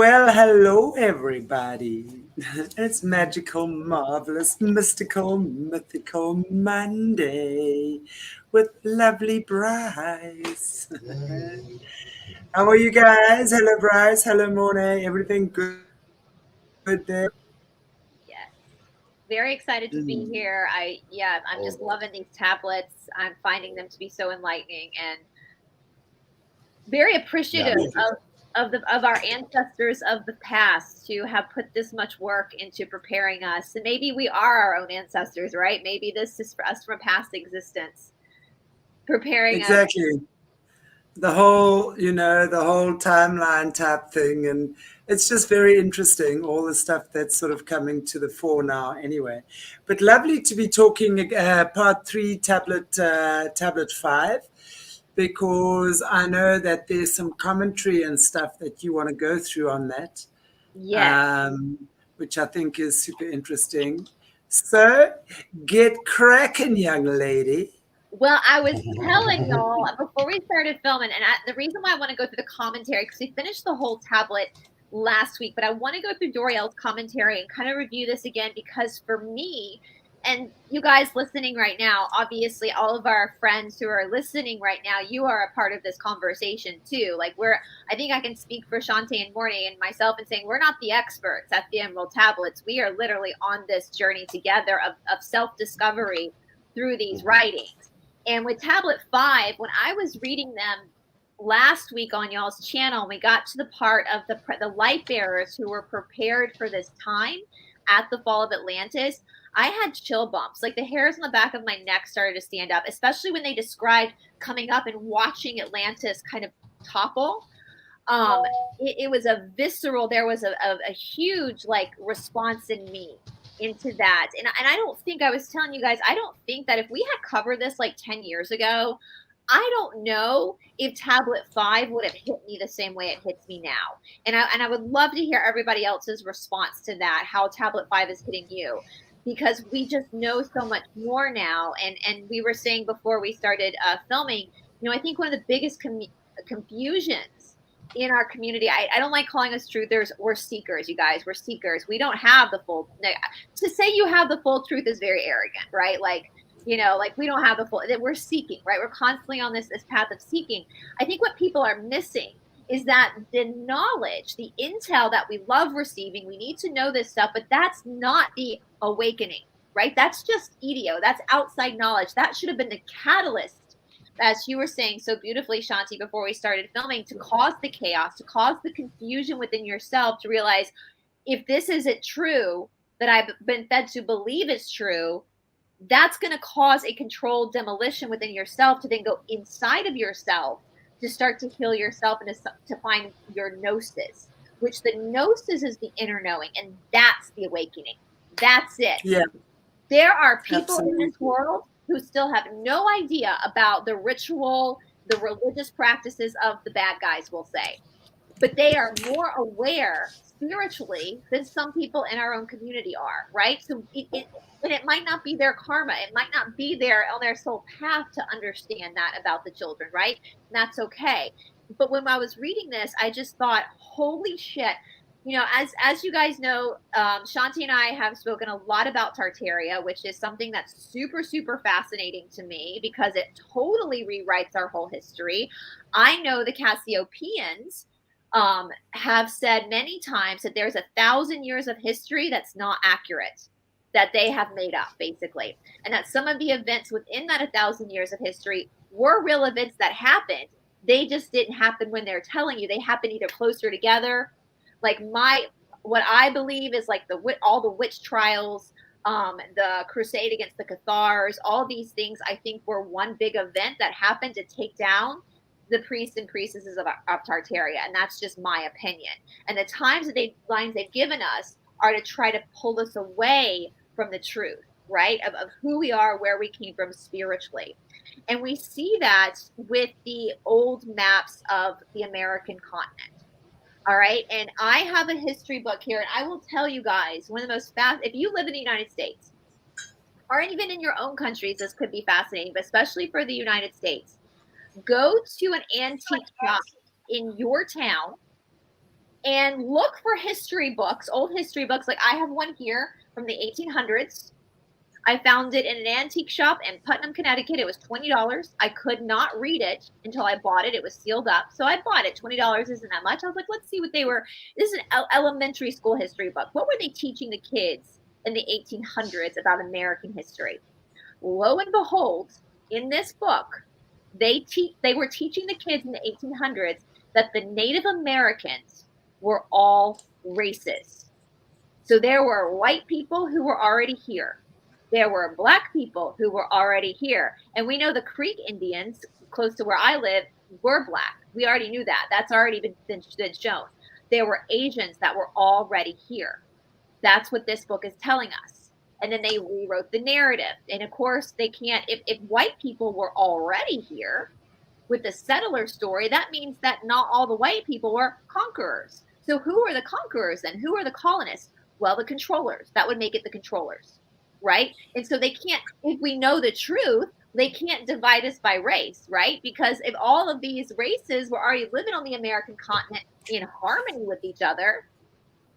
Well, hello everybody. It's magical, marvelous, mystical, mythical Monday with lovely Bryce. How are you guys? Hello Bryce, hello Morné. Everything good there? Yes. Very excited to be Mm. here. I'm just Oh, loving these tablets. I'm finding them to be so enlightening and very appreciative yeah, me too. of our ancestors of the past to have put this much work into preparing us. And maybe we are our own ancestors, right? Maybe this is for us from a past existence, preparing us. Exactly. The whole timeline type thing, and it's just very interesting, all the stuff that's sort of coming to the fore now anyway. But lovely to be talking part three, tablet five, because I know that there's some commentary and stuff that you want to go through on that, Yes. which I think is super interesting. So get cracking, young lady. Well, I was telling y'all before we started filming, and the reason why I want to go through the commentary, because we finished the whole tablet last week, but I want to go through Doriel's commentary and kind of review this again, because for me, and you guys listening right now, obviously all of our friends who are listening right now, you are a part of this conversation too. Like I think I can speak for Chantelle and Morné and myself in saying we're not the experts at the Emerald Tablets. We are literally on this journey together of self-discovery through these writings. And with tablet 5, when I was reading them last week on y'all's channel, we got to the part of the light bearers who were prepared for this time at the fall of Atlantis. I had chill bumps. Like the hairs on the back of my neck started to stand up, especially when they described coming up and watching Atlantis kind of topple. Um, it was a visceral, there was a huge like response in me into that. And I don't think, I was telling you guys, I don't think that if we had covered this like 10 years ago, I don't know if tablet 5 would have hit me the same way it hits me now. And I would love to hear everybody else's response to that, how tablet 5 is hitting you, because we just know so much more now. And we were saying before we started filming, I think one of the biggest confusions in our community, I don't like calling us truthers. We're seekers, you guys. We're seekers. We don't have the full, to say you have the full truth is very arrogant, right? Like we don't have the full, that we're seeking, right? We're constantly on this path of seeking. I think what people are missing is that the knowledge, the intel that we love receiving, we need to know this stuff, but that's not the awakening, right? That's just EDO. That's outside knowledge. That should have been the catalyst, as you were saying so beautifully, Shanti, before we started filming, to cause the chaos, to cause the confusion within yourself, to realize if this isn't true, that I've been fed to believe is true, that's going to cause a controlled demolition within yourself to then go inside of yourself to start to heal yourself and to find your gnosis, which the gnosis is the inner knowing, and that's the awakening. That's it. Yeah, There are people in this absolutely. world who still have no idea about the ritual, the religious practices of the bad guys, we'll say. But they are more aware spiritually than some people in our own community are, right? So and it might not be their karma. It might not be there on their soul path to understand that about the children, right? And that's okay. But when I was reading this, I just thought, holy shit. As you guys know, Shanti and I have spoken a lot about Tartaria, which is something that's super, super fascinating to me because it totally rewrites our whole history. I know the Cassiopeans have said many times that there's 1,000 years of history that's not accurate, that they have made up, basically. And that some of the events within that 1,000 years of history were real events that happened. They just didn't happen when they're telling you. They happened either closer together, like what I believe is like all the witch trials, the crusade against the Cathars, all these things I think were one big event that happened to take down the priests and priestesses of Tartaria, and that's just my opinion. And the lines they've given us are to try to pull us away from the truth, right, of who we are, where we came from spiritually. And we see that with the old maps of the American continent. All right. And I have a history book here, and I will tell you guys one of the most if you live in the United States, or even in your own countries, this could be fascinating, but especially for the United States, go to an antique shop in your town and look for history books, old history books. Like I have one here from the 1800s. I found it in an antique shop in Putnam, Connecticut. It was $20. I could not read it until I bought it. It was sealed up. So I bought it. $20 isn't that much. I was like, let's see what they were. This is an elementary school history book. What were they teaching the kids in the 1800s about American history? Lo and behold, in this book, they were teaching the kids in the 1800s that the Native Americans were all races. So there were white people who were already here. There were black people who were already here. And we know the Creek Indians, close to where I live, were black. We already knew that. That's already been shown. There were Asians that were already here. That's what this book is telling us. And then they rewrote the narrative. And of course, they can't, if white people were already here with the settler story, that means that not all the white people were conquerors. So who are the conquerors then? Who are the colonists? Well, the controllers. That would make it the controllers. Right? And so they can't, if we know the truth, they can't divide us by race, right? Because if all of these races were already living on the American continent in harmony with each other,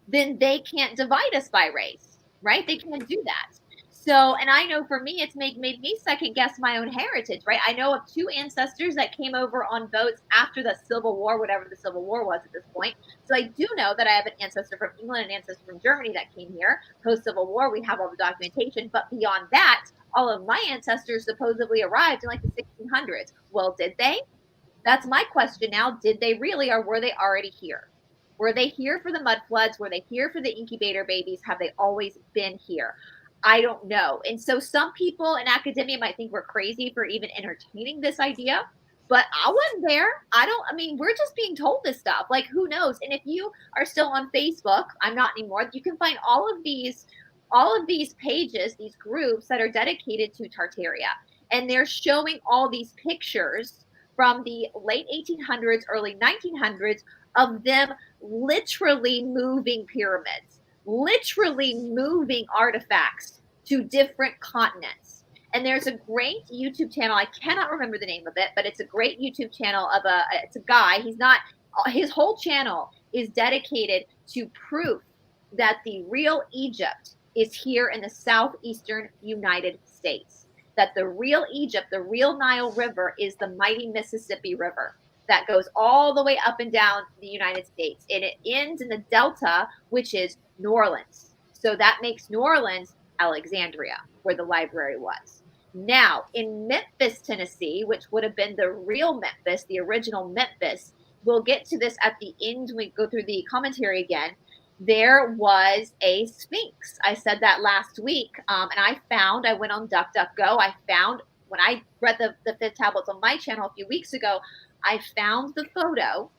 then they can't divide us by race, right? They can't do that. So, and I know for me, it's made me second guess my own heritage, right? I know of two ancestors that came over on boats after the Civil War, whatever the Civil War was at this point. So I do know that I have an ancestor from England, an ancestor from Germany that came here. Post-Civil War, we have all the documentation. But beyond that, all of my ancestors supposedly arrived in like the 1600s. Well, did they? That's my question now. Did they really, or were they already here? Were they here for the mud floods? Were they here for the incubator babies? Have they always been here? I don't know. And so some people in academia might think we're crazy for even entertaining this idea, but I wasn't there. We're just being told this stuff. Like, who knows? And if you are still on Facebook, I'm not anymore, you can find all of these pages, these groups that are dedicated to Tartaria. And they're showing all these pictures from the late 1800s, early 1900s of them literally moving pyramids, literally moving artifacts to different continents. And there's a great YouTube channel. I cannot remember the name of it, but it's a great YouTube channel it's a guy. His whole channel is dedicated to proof that the real Egypt is here in the southeastern United States. That the real Egypt, the real Nile River, is the mighty Mississippi River that goes all the way up and down the United States. And it ends in the Delta, which is New Orleans. So that makes New Orleans Alexandria, where the library was. Now, in Memphis, Tennessee, which would have been the real Memphis, the original Memphis, we'll get to this at the end when we go through the commentary again, there was a Sphinx. I said that last week, and I went on DuckDuckGo, when I read the 5th tablets on my channel a few weeks ago, I found the photo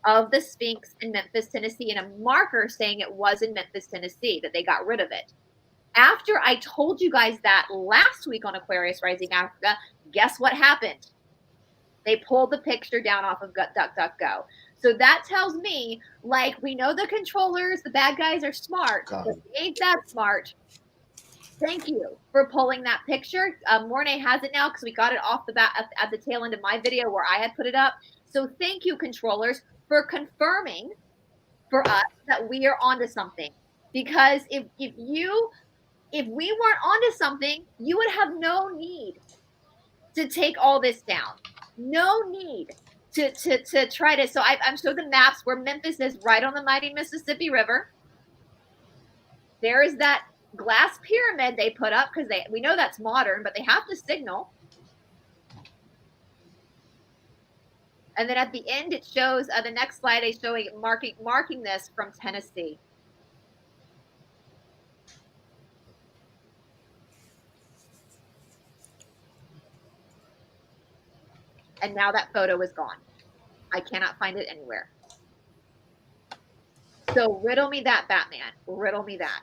of the Sphinx in Memphis, Tennessee, and a marker saying it was in Memphis, Tennessee, that they got rid of it. After I told you guys that last week on Aquarius Rising Africa, guess what happened? They pulled the picture down off of DuckDuckGo. So that tells me, like, we know the controllers, the bad guys are smart, but they ain't that smart. Thank you for pulling that picture. Morné has it now because we got it off the bat at the tail end of my video where I had put it up. So thank you, controllers, for confirming for us that we are onto something. Because if we weren't onto something, you would have no need to take all this down. No need to try to. So I'm showing the maps where Memphis is, right on the mighty Mississippi River. There is that glass pyramid they put up because we know that's modern, but they have to signal. And then at the end, it shows the next slide is showing marking this from Tennessee. And now that photo is gone. I cannot find it anywhere. So riddle me that, Batman. Riddle me that.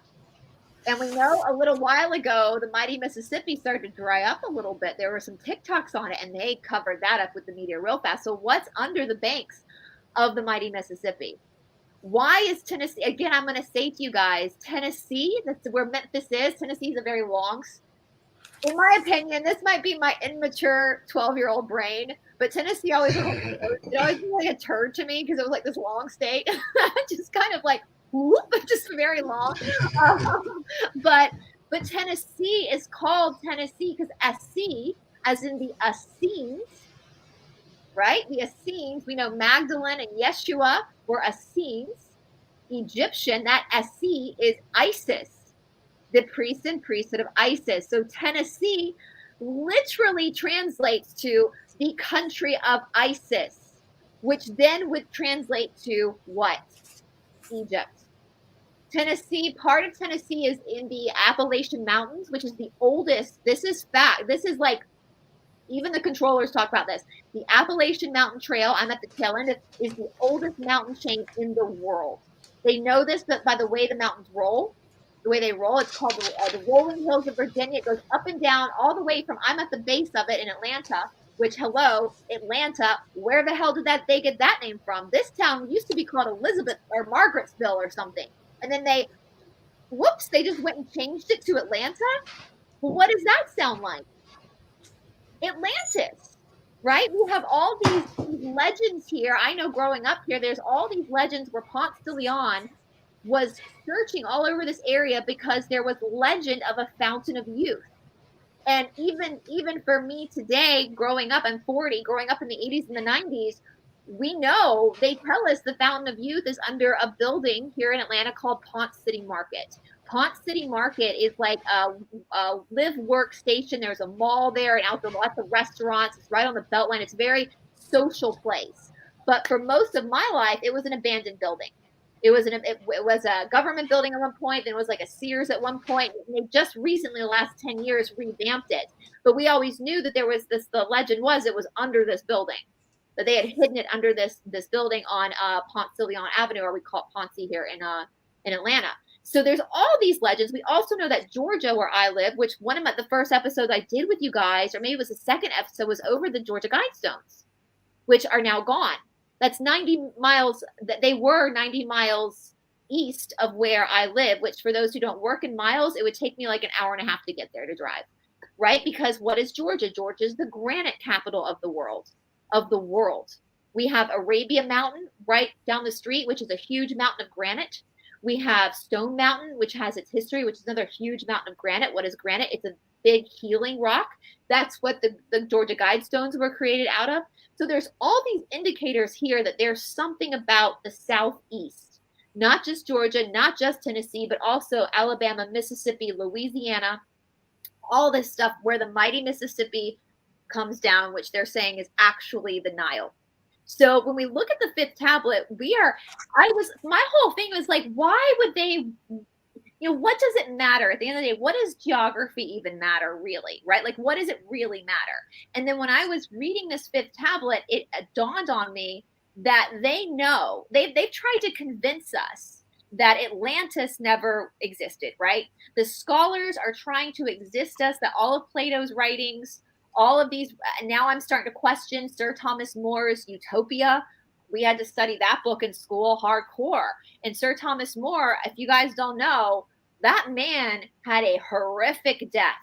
And we know a little while ago, the mighty Mississippi started to dry up a little bit. There were some TikToks on it, and they covered that up with the media real fast. So what's under the banks of the mighty Mississippi? Why is Tennessee? Again, I'm going to say to you guys, Tennessee, that's where Memphis is. Tennessee is a very long in my opinion, this might be my immature 12-year-old brain, but Tennessee always looked like, it always looked like a turd to me because it was like this long state, just kind of like whoop, just very long. But Tennessee is called Tennessee because SC, as in the Essenes, right? The Essenes, we know Magdalene and Yeshua were Essenes. Egyptian, that SC is Isis, the priest and priesthood of Isis. So Tennessee literally translates to the country of Isis, which then would translate to what? Egypt. Tennessee, part of Tennessee is in the Appalachian Mountains, which is the oldest. This is fact. This is like, even the controllers talk about this. The Appalachian Mountain Trail, I'm at the tail end, is the oldest mountain chain in the world. They know this by the way the mountains roll. The way they roll, it's called the Rolling Hills of Virginia. It goes up and down all the way from, I'm at the base of it in Atlanta, which, hello, Atlanta, where the hell did they get that name from? This town used to be called Elizabeth or Margarettsville or something. And then they just went and changed it to Atlanta? Well, what does that sound like? Atlantis, right? We have all these legends here. I know growing up here, there's all these legends where Ponce de Leon was searching all over this area because there was legend of a fountain of youth. And even for me today, growing up, I'm 40, growing up in the 80s and the 90s, we know, they tell us the fountain of youth is under a building here in Atlanta called Ponce City Market. Ponce City Market is like a live work station. There's a mall there and out there, lots of restaurants. It's right on the Beltline. It's a very social place. But for most of my life, it was an abandoned building. It was a government building at one point. Then it was like a Sears at one point. And they just recently, the last 10 years, revamped it. But we always knew that there was this. The legend was it was under this building. That they had hidden it under this building on Ponce de Leon Avenue, or we call it Ponce here in Atlanta. So there's all these legends. We also know that Georgia, where I live, which one of the first episodes I did with you guys, or maybe it was the second episode, was over the Georgia Guidestones, which are now gone. That's 90 miles. They were 90 miles east of where I live, which for those who don't work in miles, it would take me like an hour and a half to get there to drive, right? Because what is Georgia? Georgia is the granite capital of the world. We have Arabia Mountain right down the street, which is a huge mountain of granite. We have Stone Mountain, which has its history, which is another huge mountain of granite. What is granite? It's a big healing rock. That's what the Georgia Guidestones were created out of. So there's all these indicators here that there's something about the Southeast, not just Georgia, not just Tennessee, but also Alabama, Mississippi, Louisiana, all this stuff where the mighty Mississippi comes down, which they're saying is actually the Nile. So when we look at the fifth tablet, my whole thing was like, why would they, what does it matter? At the end of the day, what does geography even matter really, right? Like, what does it really matter? And then when I was reading this fifth tablet, it dawned on me that they know, they've tried to convince us that Atlantis never existed, right? The scholars are trying to exist us, that all of Plato's writings, all of these, now I'm starting to question Sir Thomas More's Utopia. We had to study that book in school hardcore. And Sir Thomas More, if you guys don't know, that man had a horrific death.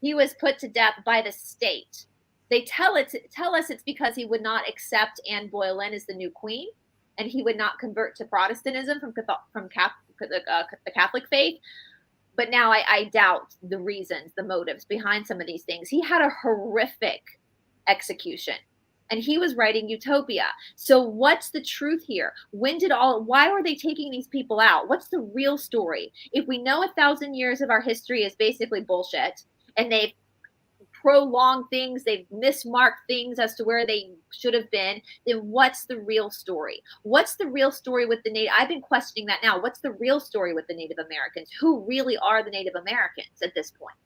He was put to death by the state. They tell us it's because he would not accept Anne Boleyn as the new queen, and he would not convert to Protestantism from the Catholic faith. But now I doubt the reasons, the motives behind some of these things. He had a horrific execution, and he was writing Utopia. So what's the truth here? Why were they taking these people out? What's the real story? If we know 1,000 years of our history is basically bullshit, and they've prolonged things, they've mismarked things as to where they should have been, then what's the real story? What's the real story with the Native? I've been questioning that now. What's the real story with the Native Americans? Who really are the Native Americans at this point?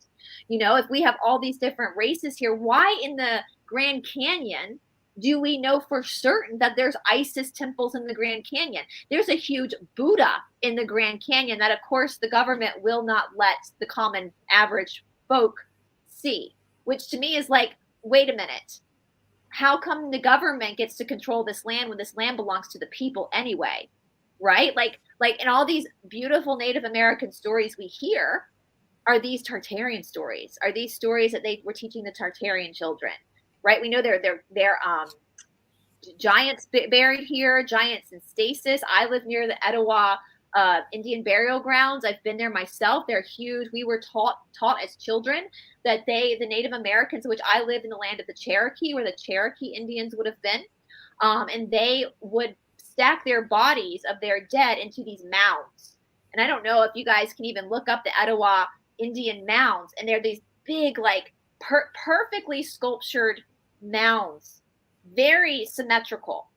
If we have all these different races here, why in the Grand Canyon do we know for certain that there's Isis temples in the Grand Canyon? There's a huge Buddha in the Grand Canyon that, of course, the government will not let the common average folk see. Which to me is like, wait a minute. How come the government gets to control this land when this land belongs to the people anyway? Right? Like in all these beautiful Native American stories we hear, are these Tartarian stories, are these stories that they were teaching the Tartarian children, right? We know they're giants buried here, giants in stasis. I live near the Etowah Indian burial grounds. I've been there myself. They're huge. We were taught as children that the Native Americans, which I live in the land of the Cherokee, where the Cherokee Indians would have been, and they would stack their bodies of their dead into these mounds. And I don't know if you guys can even look up the Etowah Indian mounds, and they're these big, like perfectly sculptured mounds, very symmetrical.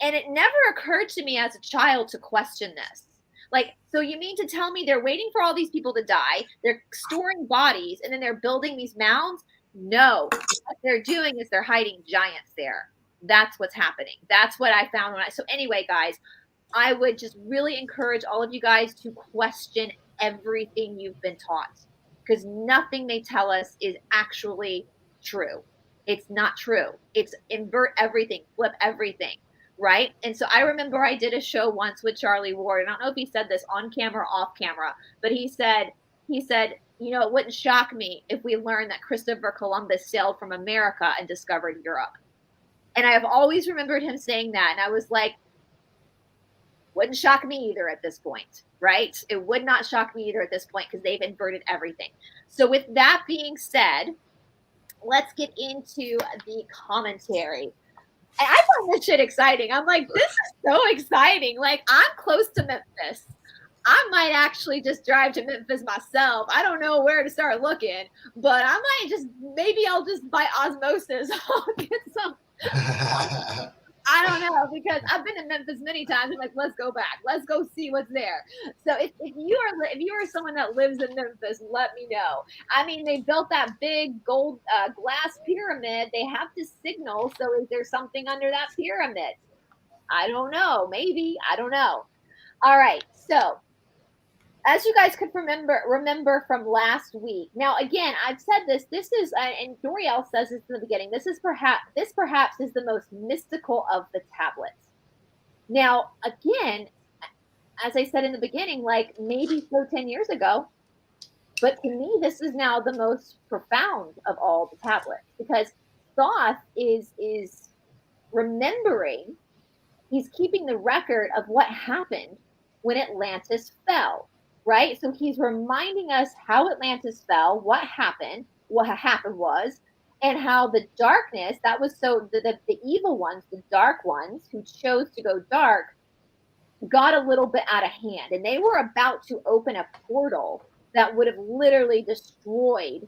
And it never occurred to me as a child to question this. Like, so you mean to tell me they're waiting for all these people to die, they're storing bodies, and then they're building these mounds? No, what they're doing is they're hiding giants there. That's what's happening. That's what I found so anyway, guys, I would just really encourage all of you guys to question everything you've been taught, because nothing they tell us is actually true. It's not true. It's invert everything, flip everything, right? And so I remember I did a show once with Charlie Ward. And I don't know if he said this on camera or off camera, but he said, you know, it wouldn't shock me if we learned that Christopher Columbus sailed from America and discovered Europe. And I have always remembered him saying that. And I was like, wouldn't shock me either at this point, right? It would not shock me either at this point, because they've inverted everything. So with that being said, let's get into the commentary. And I find this shit exciting. I'm like, this is so exciting. Like, I'm close to Memphis. I might actually just drive to Memphis myself. I don't know where to start looking, but I might maybe I'll just by osmosis, I'll get some. I don't know, because I've been to Memphis many times. I'm like, let's go back. Let's go see what's there. So if you are someone that lives in Memphis, let me know. I mean, they built that big gold glass pyramid. They have to signal. So is there something under that pyramid? I don't know. Maybe. I don't know. All right. So as you guys could remember from last week. Now, again, I've said this is, and Doriel says this in the beginning, this perhaps is the most mystical of the tablets. Now, again, as I said in the beginning, like maybe so 10 years ago, but to me, this is now the most profound of all the tablets, because Thoth is remembering, he's keeping the record of what happened when Atlantis fell. Right? So he's reminding us how Atlantis fell, what happened was, and how the darkness, that was so the evil ones, the dark ones who chose to go dark, got a little bit out of hand. And they were about to open a portal that would have literally destroyed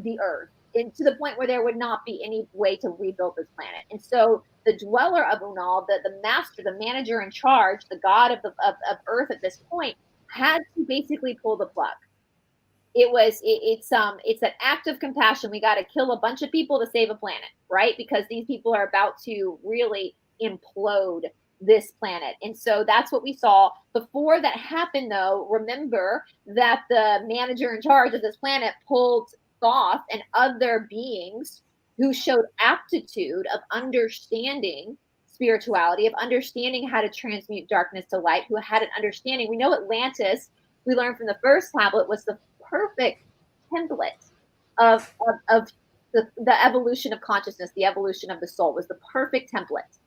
the earth, and to the point where there would not be any way to rebuild this planet. And so the dweller of Unal, the master, the manager in charge, the god of earth at this point, had to basically pull the plug. It's an act of compassion. We got to kill a bunch of people to save a planet, right? Because these people are about to really implode this planet. And so that's what we saw. Before that happened, though, remember that the manager in charge of this planet pulled Thoth and other beings who showed aptitude of understanding spirituality, of understanding how to transmute darkness to light, who had an understanding. We know Atlantis, we learned from the first tablet, was the perfect template of the evolution of consciousness, the evolution of the soul, was the perfect template,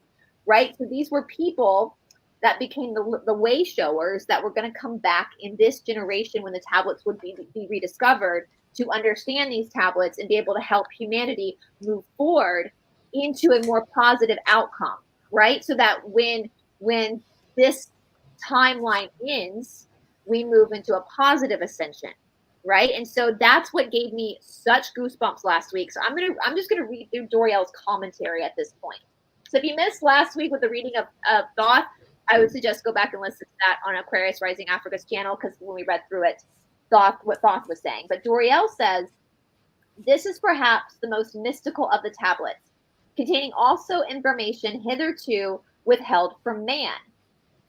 right? So these were people that became the way showers that were going to come back in this generation when the tablets would be rediscovered, to understand these tablets and be able to help humanity move forward into a more positive outcome. Right? So that when this timeline ends, we move into a positive ascension. Right? And so that's what gave me such goosebumps last week. So I'm just gonna read through Doriel's commentary at this point. So if you missed last week with the reading of Thoth, I would suggest go back and listen to that on Aquarius Rising Africa's channel, because when we read through it, what Thoth was saying. But Doriel says, this is perhaps the most mystical of the tablets, containing also information hitherto withheld from man.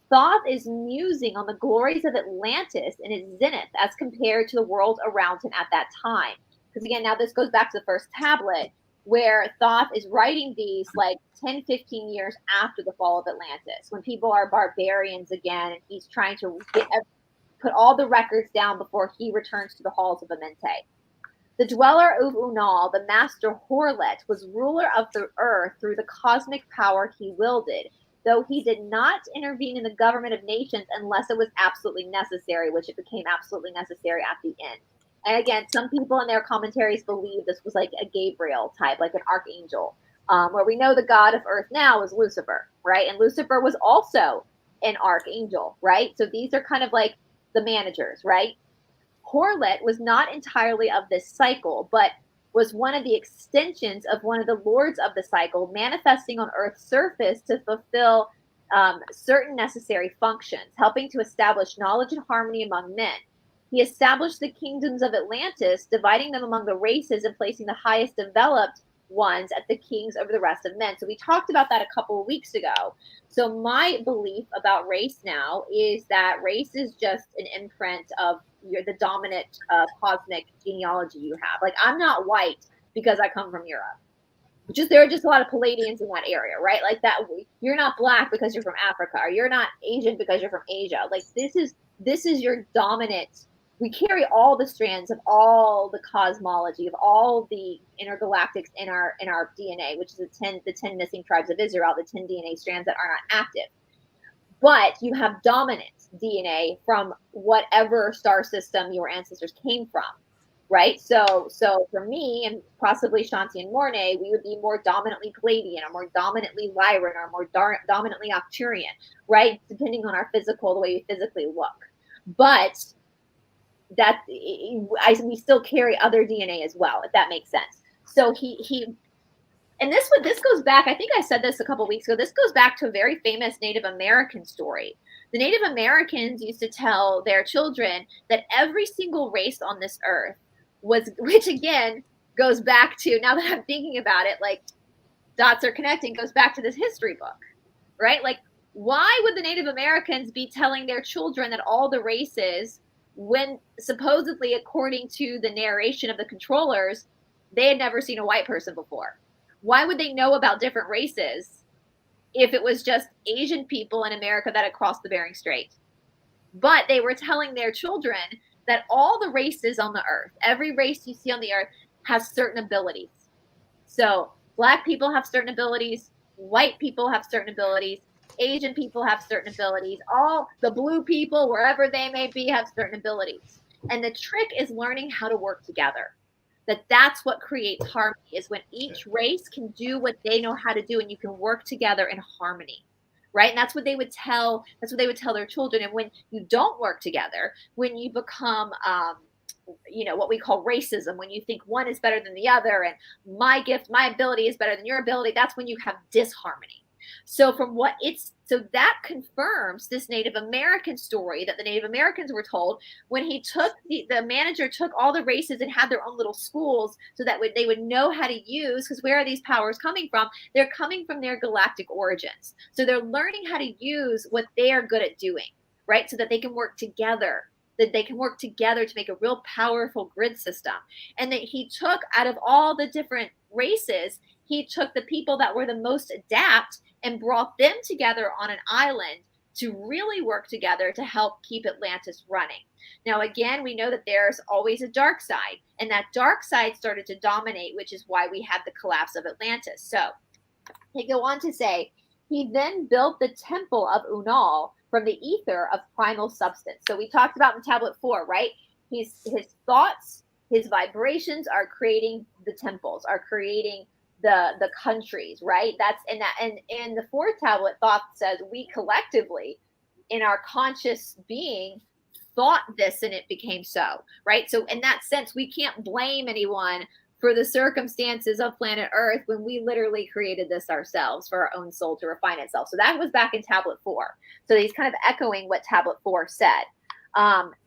Thoth is musing on the glories of Atlantis in its zenith as compared to the world around him at that time. Because again, now this goes back to the first tablet, where Thoth is writing these like 10, 15 years after the fall of Atlantis, when people are barbarians again, and he's trying to put all the records down before he returns to the halls of Amente. The dweller of Unal, the master Horlet, was ruler of the earth through the cosmic power he wielded, though he did not intervene in the government of nations unless it was absolutely necessary, which it became absolutely necessary at the end. And again, some people in their commentaries believe this was like a Gabriel type, like an archangel, where we know the god of earth now is Lucifer, right? And Lucifer was also an archangel, right? So these are kind of like the managers, right? Horlet was not entirely of this cycle, but was one of the extensions of one of the lords of the cycle, manifesting on Earth's surface to fulfill certain necessary functions, helping to establish knowledge and harmony among men. He established the kingdoms of Atlantis, dividing them among the races and placing the highest developed ones at the kings over the rest of men. So we talked about that a couple of weeks ago. So my belief about race now is that race is just an imprint of the dominant cosmic genealogy you have. Like, I'm not white because I come from Europe. There are just a lot of Palladians in that area, right? Like that. You're not black because you're from Africa, or you're not Asian because you're from Asia. Like this is your dominant. We carry all the strands of all the cosmology of all the intergalactics in our DNA, which is the 10 missing tribes of Israel, the 10 DNA strands that are not active. But you have dominant DNA from whatever star system your ancestors came from, right? So for me and possibly Shanti and Morné, we would be more dominantly Palladian, or more dominantly Lyran, or more dominantly Arcturian, right? Depending on our physical, the way we physically look. But we still carry other DNA as well, if that makes sense. So and this goes back, I think I said this a couple of weeks ago, this goes back to a very famous Native American story. The Native Americans used to tell their children that every single race on this earth which again goes back to, now that I'm thinking about it, like dots are connecting, goes back to this history book, right? Like, why would the Native Americans be telling their children that all the races, when supposedly, according to the narration of the controllers, they had never seen a white person before? Why would they know about different races if it was just Asian people in America that had crossed the Bering Strait? But they were telling their children that all the races on the earth, every race you see on the earth, has certain abilities. So black people have certain abilities, white people have certain abilities, Asian people have certain abilities, all the blue people, wherever they may be, have certain abilities. And the trick is learning how to work together. That's what creates harmony, is when each race can do what they know how to do and you can work together in harmony, right? And that's what they would tell their children. And when you don't work together, when you become what we call racism, when you think one is better than the other and my ability is better than your ability, that's when you have disharmony. So that confirms this Native American story that the Native Americans were told when he took the manager took all the races and had their own little schools so that they would know how to use, because where are these powers coming from? They're coming from their galactic origins. So they're learning how to use what they are good at doing, right? So that they can work together. To make a real powerful grid system. And that he took, out of all the different races, he took the people that were the most adept and brought them together on an island to really work together to help keep Atlantis running. Now, again, we know that there's always a dark side, and that dark side started to dominate, which is why we had the collapse of Atlantis. So they go on to say, he then built the temple of Unal from the ether of primal substance. So we talked about in tablet 4, right? His thoughts, his vibrations are creating the temples, are creating the countries, right? And in the 4th tablet, thought says we collectively in our conscious being thought this and it became so, right? So in that sense, we can't blame anyone for the circumstances of planet Earth when we literally created this ourselves for our own soul to refine itself. So that was back in tablet 4. So he's kind of echoing what tablet 4 said.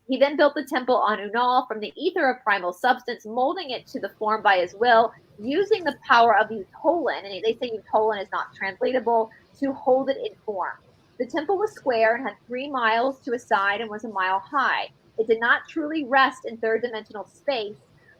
He then built the temple on Unal from the ether of primal substance, molding it to the form by his will, using the power of Utolan, and they say Utolan is not translatable, to hold it in form. The temple was square and had 3 miles to a side and was a mile high. It did not truly rest in third-dimensional space,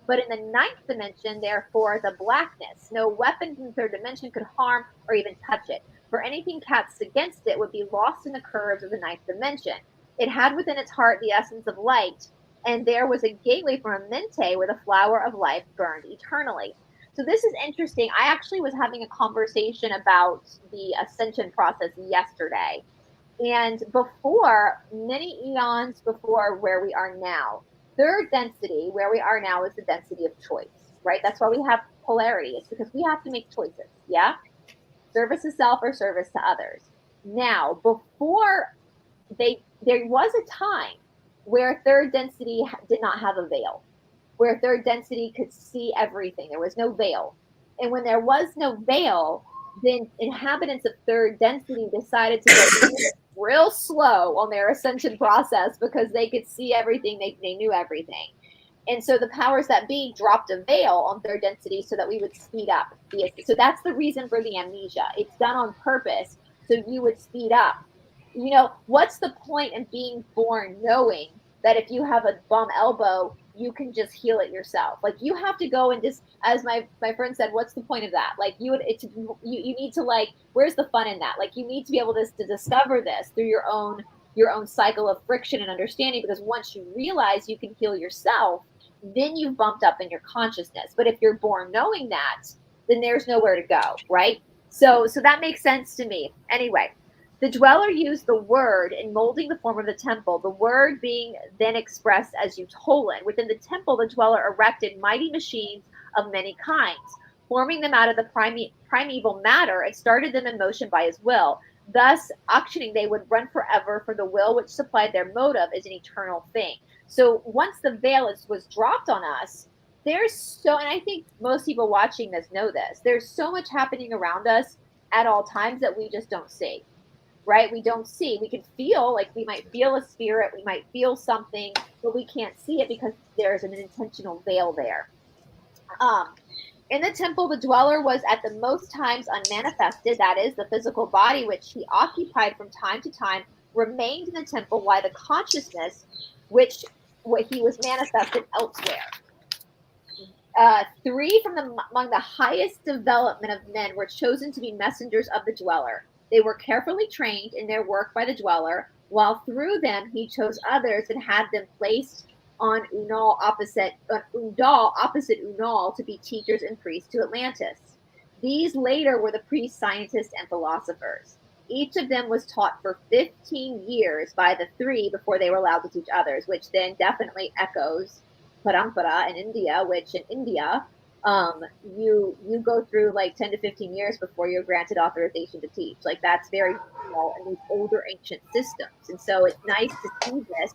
but in the 9th dimension, therefore, the blackness. No weapon in the 3rd dimension could harm or even touch it, for anything cast against it would be lost in the curves of the 9th dimension. It had within its heart the essence of light, and there was a gateway from a mente where the flower of life burned eternally. So this is interesting. I actually was having a conversation about the ascension process yesterday. And before, many eons before where we are now, third density, where we are now, is the density of choice, right? That's why we have polarity. It's because we have to make choices, yeah? Service to self or service to others. Now, before there was a time where third density did not have a veil, where third density could see everything. There was no veil. And when there was no veil, then inhabitants of third density decided to go real slow on their ascension process because they could see everything, they knew everything. And so the powers that be dropped a veil on third density so that we would speed up. So that's the reason for the amnesia. It's done on purpose so you would speed up. You know, what's the point in being born knowing that if you have a bum elbow, you can just heal it yourself? Like, you have to go and just, as my friend said, what's the point of that? Like, you need to, like, where's the fun in that? Like, you need to be able to discover this through your own cycle of friction and understanding, because once you realize you can heal yourself, then you've bumped up in your consciousness. But if you're born knowing that, then there's nowhere to go, right? So that makes sense to me. Anyway, the dweller used the word in molding the form of the temple, the word being then expressed as Utolin. Within the temple, the dweller erected mighty machines of many kinds, forming them out of the primeval matter and started them in motion by his will. Thus, auctioning, they would run forever, for the will which supplied their motive is an eternal thing. So once the veil was dropped on us, and I think most people watching this know this, there's so much happening around us at all times that we just don't see. Right? We don't see. We can feel, like we might feel a spirit, we might feel something, but we can't see it because there's an intentional veil there. In the temple, the dweller was at the most times unmanifested, that is, the physical body which he occupied from time to time remained in the temple, while the consciousness what he was manifested elsewhere. Three from among the highest development of men were chosen to be messengers of the dweller. They were carefully trained in their work by the dweller, while through them he chose others and had them placed on Undal opposite Undal to be teachers and priests to Atlantis. These later were the priests, scientists, and philosophers. Each of them was taught for 15 years by the three before they were allowed to teach others, which then definitely echoes Parampara in India, which in India, you go through like 10 to 15 years before you're granted authorization to teach. Like, that's very normal in these older ancient systems. And so it's nice to see this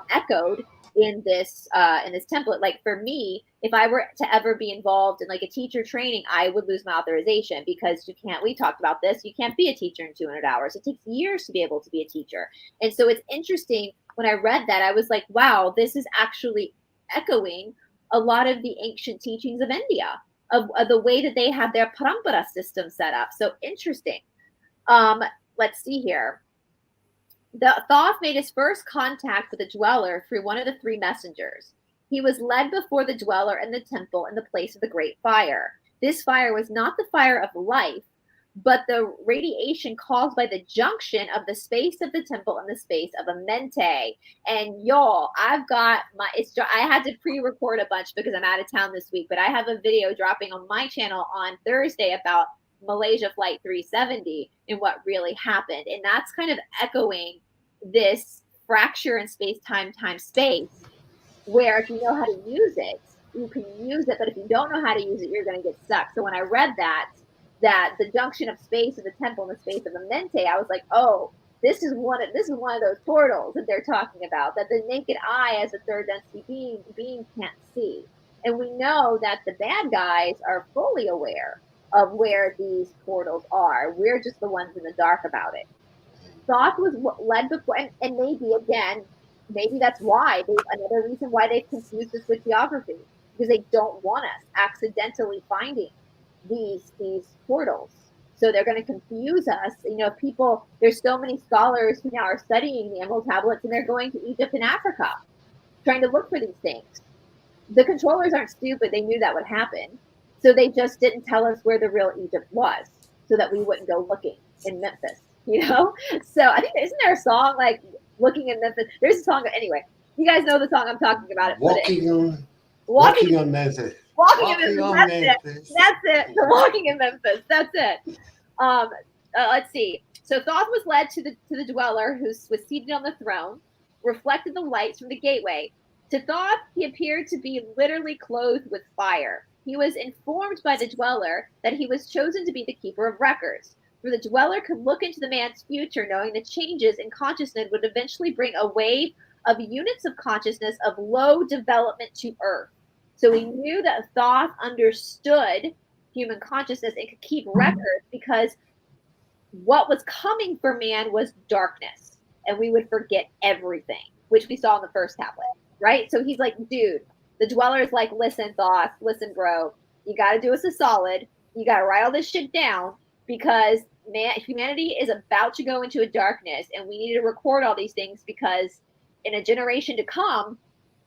echoed in this template. Like, for me, if I were to ever be involved in like a teacher training, I would lose my authorization, because we talked about this, you can't be a teacher in 200 hours. It takes years to be able to be a teacher. And so it's interesting, when I read that, I was like, wow, this is actually echoing a lot of the ancient teachings of India, of the way that they have their parampara system set up. So interesting. Let's see here. The Thoth made his first contact with the dweller through one of the three messengers. He was led before the dweller in the temple in the place of the great fire. This fire was not the fire of life, but the radiation caused by the junction of the space of the temple and the space of a mente. And y'all, I had to pre-record a bunch because I'm out of town this week, but I have a video dropping on my channel on Thursday about Malaysia Flight 370 and what really happened. And that's kind of echoing this fracture in space-time, time-space, where if you know how to use it, you can use it, but if you don't know how to use it, you're going to get stuck. So when I read that the junction of space of the temple and the space of a mente, I was like, oh, this is one of those portals that they're talking about, that the naked eye as a third density being can't see. And we know that the bad guys are fully aware of where these portals are. We're just the ones in the dark about it. Thoth was led before, and maybe that's why another reason why they've confused us with geography, because they don't want us accidentally finding these portals. So they're going to confuse us. You know, there's so many scholars who now are studying the Emerald Tablets, and they're going to Egypt and Africa trying to look for these things. The controllers aren't stupid. They knew that would happen. So they just didn't tell us where the real Egypt was so that we wouldn't go looking in Memphis, you know? So I think, isn't there a song like, Looking in Memphis. There's a song. Anyway, you guys know the song I'm talking about. Walking on Memphis. Walking in Memphis. That's it. The walking in Memphis. That's it. Let's see. So Thoth was led to the dweller who was seated on the throne, reflected the lights from the gateway. To Thoth, he appeared to be literally clothed with fire. He was informed by the dweller that he was chosen to be the keeper of records. For the dweller could look into the man's future, knowing the changes in consciousness would eventually bring a wave of units of consciousness of low development to Earth. So he knew that Thoth understood human consciousness and could keep records, because what was coming for man was darkness, and we would forget everything, which we saw in the first tablet, right? So he's like, dude, the dweller is like, listen, Thoth, listen, bro, you got to do us a solid. You got to write all this shit down, because humanity is about to go into a darkness, and we need to record all these things, because in a generation to come,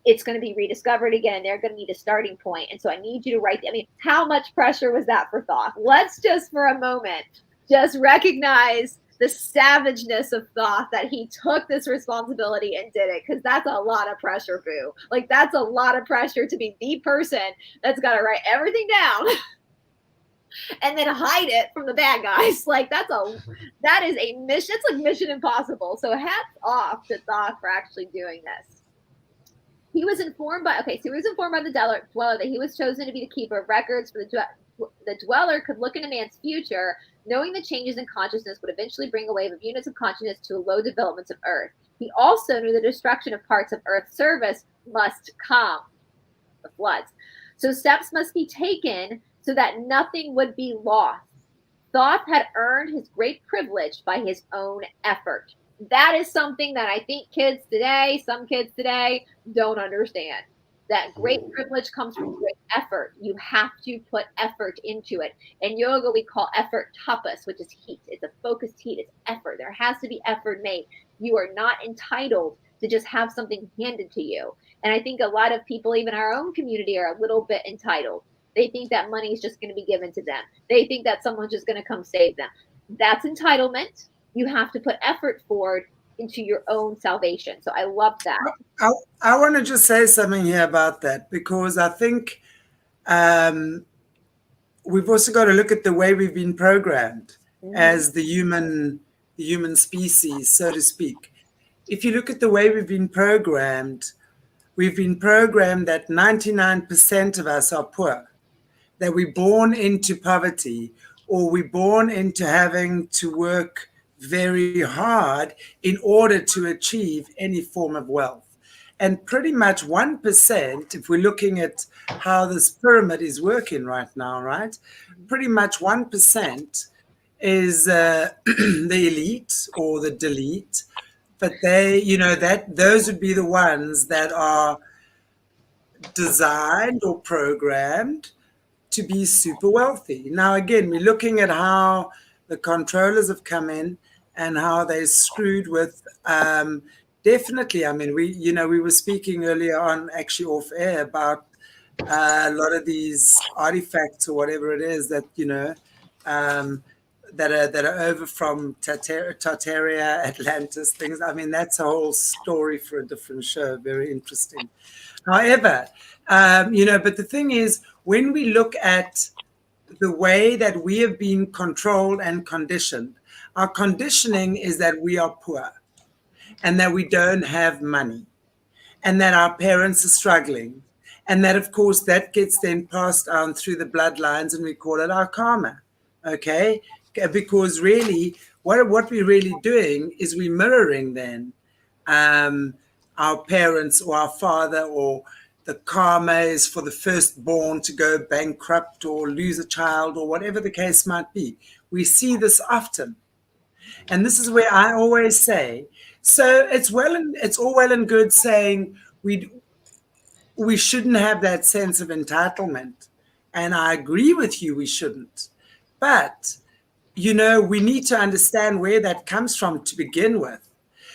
it's going to be rediscovered again, and they're going to need a starting point. And so I need you to write. I mean, how much pressure was that for Thoth? Let's just for a moment just recognize the savageness of Thoth, that he took this responsibility and did it, because that's a lot of pressure, boo. Like, that's a lot of pressure to be the person that's got to write everything down and then hide it from the bad guys. Like, that is a mission. It's like Mission Impossible. So hats off to Thoth for actually doing this. He was informed by the dweller that he was chosen to be the keeper of records. For the dweller could look into man's future, knowing the changes in consciousness would eventually bring a wave of units of consciousness to low developments of Earth. He also knew the destruction of parts of Earth's service must come, the floods. So steps must be taken so that nothing would be lost. Thoth had earned his great privilege by his own effort. That is something that I think some kids today don't understand. That great privilege comes from great effort. You have to put effort into it. In yoga, we call effort tapas, which is heat. It's a focused heat. It's effort. There has to be effort made. You are not entitled to just have something handed to you. And I think a lot of people, even our own community, are a little bit entitled. They think that money is just going to be given to them. They think that someone's just going to come save them. That's entitlement. You have to put effort forward into your own salvation. So I love that. I want to just say something here about that, because I think we've also got to look at the way we've been programmed as the human species, so to speak. If you look at the way we've been programmed that 99% of us are poor, that we're born into poverty, or we're born into having to work very hard in order to achieve any form of wealth. And pretty much 1%, if we're looking at how this pyramid is working right now, right? Pretty much 1% is the elite or the delete, but those would be the ones that are designed or programmed to be super wealthy. Now, again, we're looking at how the controllers have come in and how they screwed with, definitely. I mean, we were speaking earlier on, actually off air, about a lot of these artifacts or whatever it is that, that are over from Tartaria, Atlantis, things. I mean, that's a whole story for a different show. Very interesting. However, but the thing is, when we look at the way that we have been controlled and conditioned, our conditioning is that we are poor and that we don't have money and that our parents are struggling. And that, of course, that gets then passed on through the bloodlines, and we call it our karma, okay? Because really, what we're really doing is we're mirroring then our parents or our father, or the karma is for the firstborn to go bankrupt or lose a child or whatever the case might be. We see this often. And this is where I always say, so it's all well and good saying we shouldn't have that sense of entitlement. And I agree with you, we shouldn't. But, we need to understand where that comes from to begin with.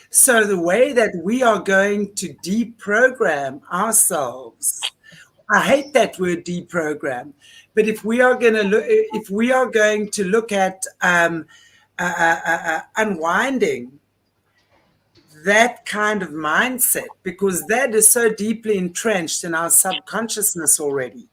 So the way that we are going to deprogram ourselves, I hate that word deprogram, but if we are going to look at unwinding that kind of mindset, because that is so deeply entrenched in our subconsciousness already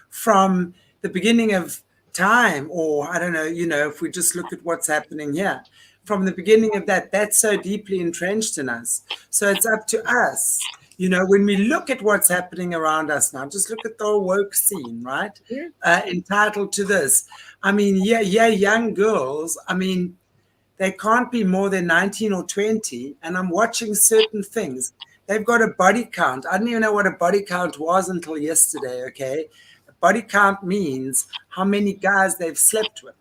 from the beginning of time, or I don't know, if we just look at what's happening here, from the beginning of that, that's so deeply entrenched in us. So it's up to us, when we look at what's happening around us now, just look at the whole woke scene, right? Entitled to this. I mean, young girls, I mean, they can't be more than 19 or 20, and I'm watching certain things. They've got a body count. I didn't even know what a body count was until yesterday, okay? A body count means how many guys they've slept with,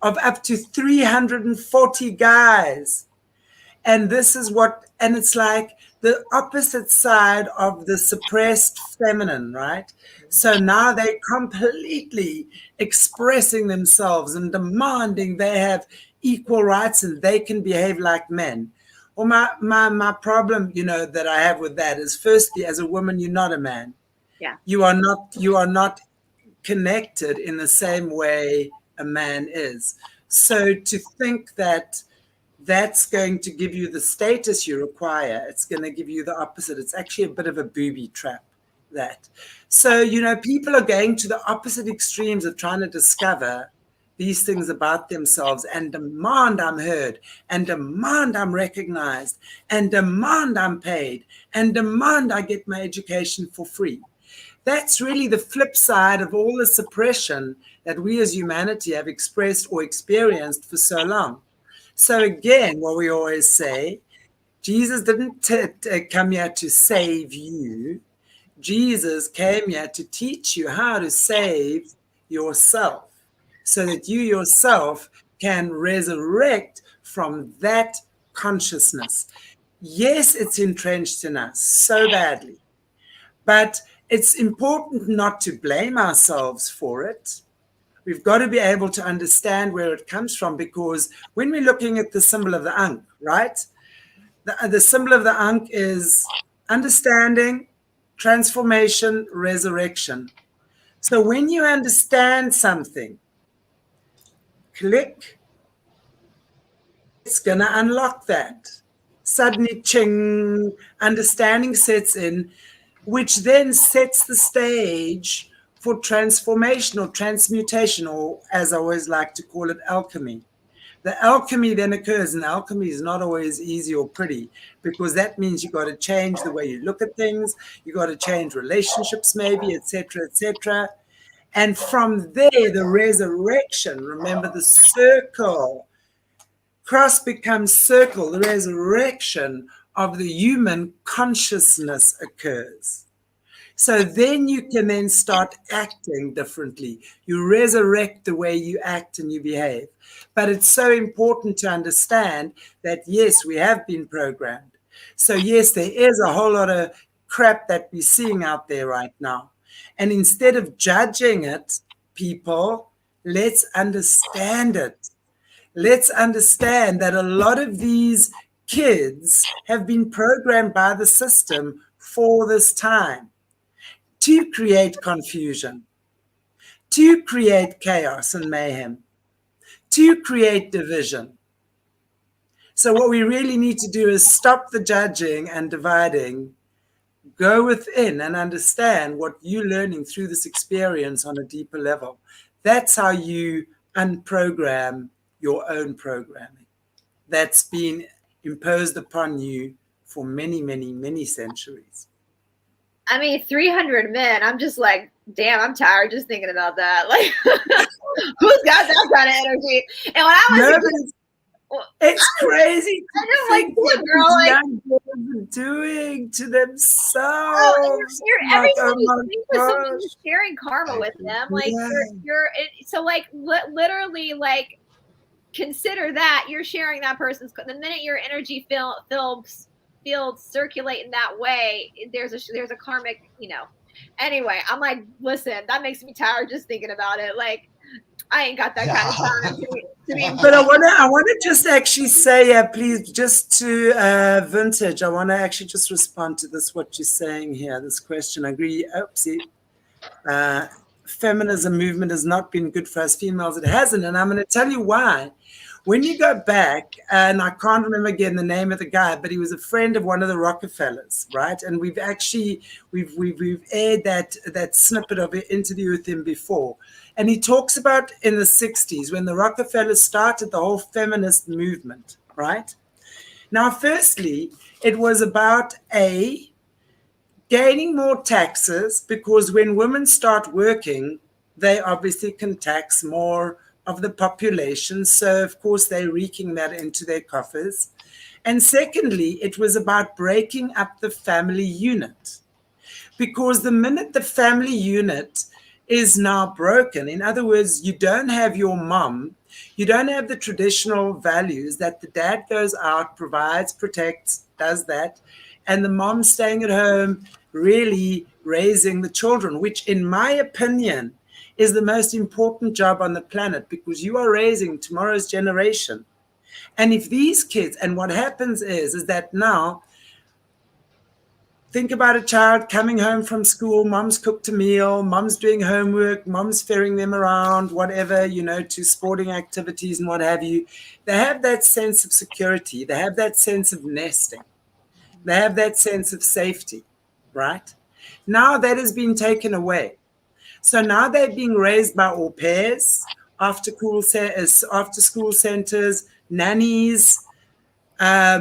of up to 340 guys. And this is and it's like the opposite side of the suppressed feminine, right? So now they're completely expressing themselves and demanding they have equal rights and they can behave like men. Well, my problem, that I have with that is, firstly, as a woman, you're not a man. Yeah. You are not connected in the same way a man is. So to think that that's going to give you the status you require, it's going to give you the opposite. It's actually a bit of a booby trap, that. So, people are going to the opposite extremes of trying to discover these things about themselves and demand I'm heard, and demand I'm recognized, and demand I'm paid, and demand I get my education for free. That's really the flip side of all the suppression that we as humanity have expressed or experienced for so long. So again, what we always say, Jesus didn't come here to save you. Jesus came here to teach you how to save yourself, so that you yourself can resurrect from that consciousness. Yes, it's entrenched in us so badly, but it's important not to blame ourselves for it. We've got to be able to understand where it comes from, because when we're looking at the symbol of the Ankh, right? The symbol of the Ankh is understanding, transformation, resurrection. So when you understand something, click, it's going to unlock that. Suddenly, ching, understanding sets in, which then sets the stage for transformation or transmutation, or as I always like to call it, alchemy. The alchemy then occurs, and alchemy is not always easy or pretty, because that means you've got to change the way you look at things, you've got to change relationships maybe, etc., etc. And from there, the resurrection, remember the circle, cross becomes circle, the resurrection of the human consciousness occurs. So then you can then start acting differently. You resurrect the way you act and you behave. But it's so important to understand that, yes, we have been programmed. So, yes, there is a whole lot of crap that we're seeing out there right now. And instead of judging it, people, let's understand it. Let's understand that a lot of these kids have been programmed by the system for this time, to create confusion, to create chaos and mayhem, to create division. So what we really need to do is stop the judging and dividing, go within and understand what you're learning through this experience on a deeper level. That's how you unprogram your own programming that's been imposed upon you for many, many, many centuries. I mean, 300 men. I'm just like, damn, I'm tired just thinking about that. Like, who's got that kind of energy? And when I was it's crazy. I know, like, what young girls are doing to themselves. Oh, every time you speak with someone, you're sharing karma with them. Like, you're so like literally like consider that you're sharing that person's. The minute your energy fields circulate in that way, there's a karmic, Anyway, I'm like, listen, that makes me tired just thinking about it. Like, I ain't got that kind of time to be. But I wanna just actually say, please, just to Vintage, I want to actually just respond to this, what you're saying here, this question. I agree. Oopsie. Feminism movement has not been good for us females. It hasn't, and I'm going to tell you why. When you go back, and I can't remember again the name of the guy, but he was a friend of one of the Rockefellers, right? And we've actually we've aired that snippet of an interview with him before. And he talks about in the 60s when the Rockefellers started the whole feminist movement, right? Now, firstly, it was about gaining more taxes, because when women start working, they obviously can tax more of the population. So, of course, they're reeking that into their coffers. And secondly, it was about breaking up the family unit, because the minute the family unit is now broken, in other words, you don't have your mom, you don't have the traditional values that the dad goes out, provides, protects, does that, and the mom staying at home really raising the children, which in my opinion is the most important job on the planet, because you are raising tomorrow's generation. And if these kids, and what happens is that now, think about a child coming home from school, mom's cooked a meal, mom's doing homework, mom's ferrying them around, whatever, to sporting activities and what have you. They have that sense of security. They have that sense of nesting. They have that sense of safety, right? Now that has been taken away. So now they're being raised by au pairs, after school centers, nannies. I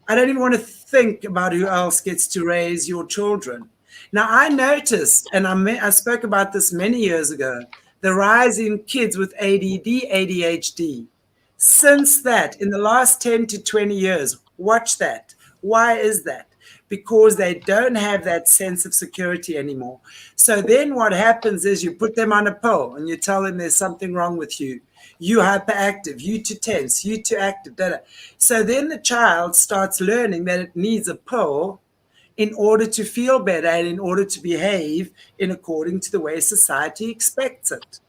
don't even want to think about who else gets to raise your children. Now, I noticed, and I spoke about this many years ago, the rise in kids with ADD, ADHD. Since that, in the last 10 to 20 years, watch that. Why is that? Because they don't have that sense of security anymore. So then what happens is you put them on a pill and you tell them there's something wrong with you. You hyperactive, you too tense, you too active. So then the child starts learning that it needs a pill in order to feel better and in order to behave in according to the way society expects it.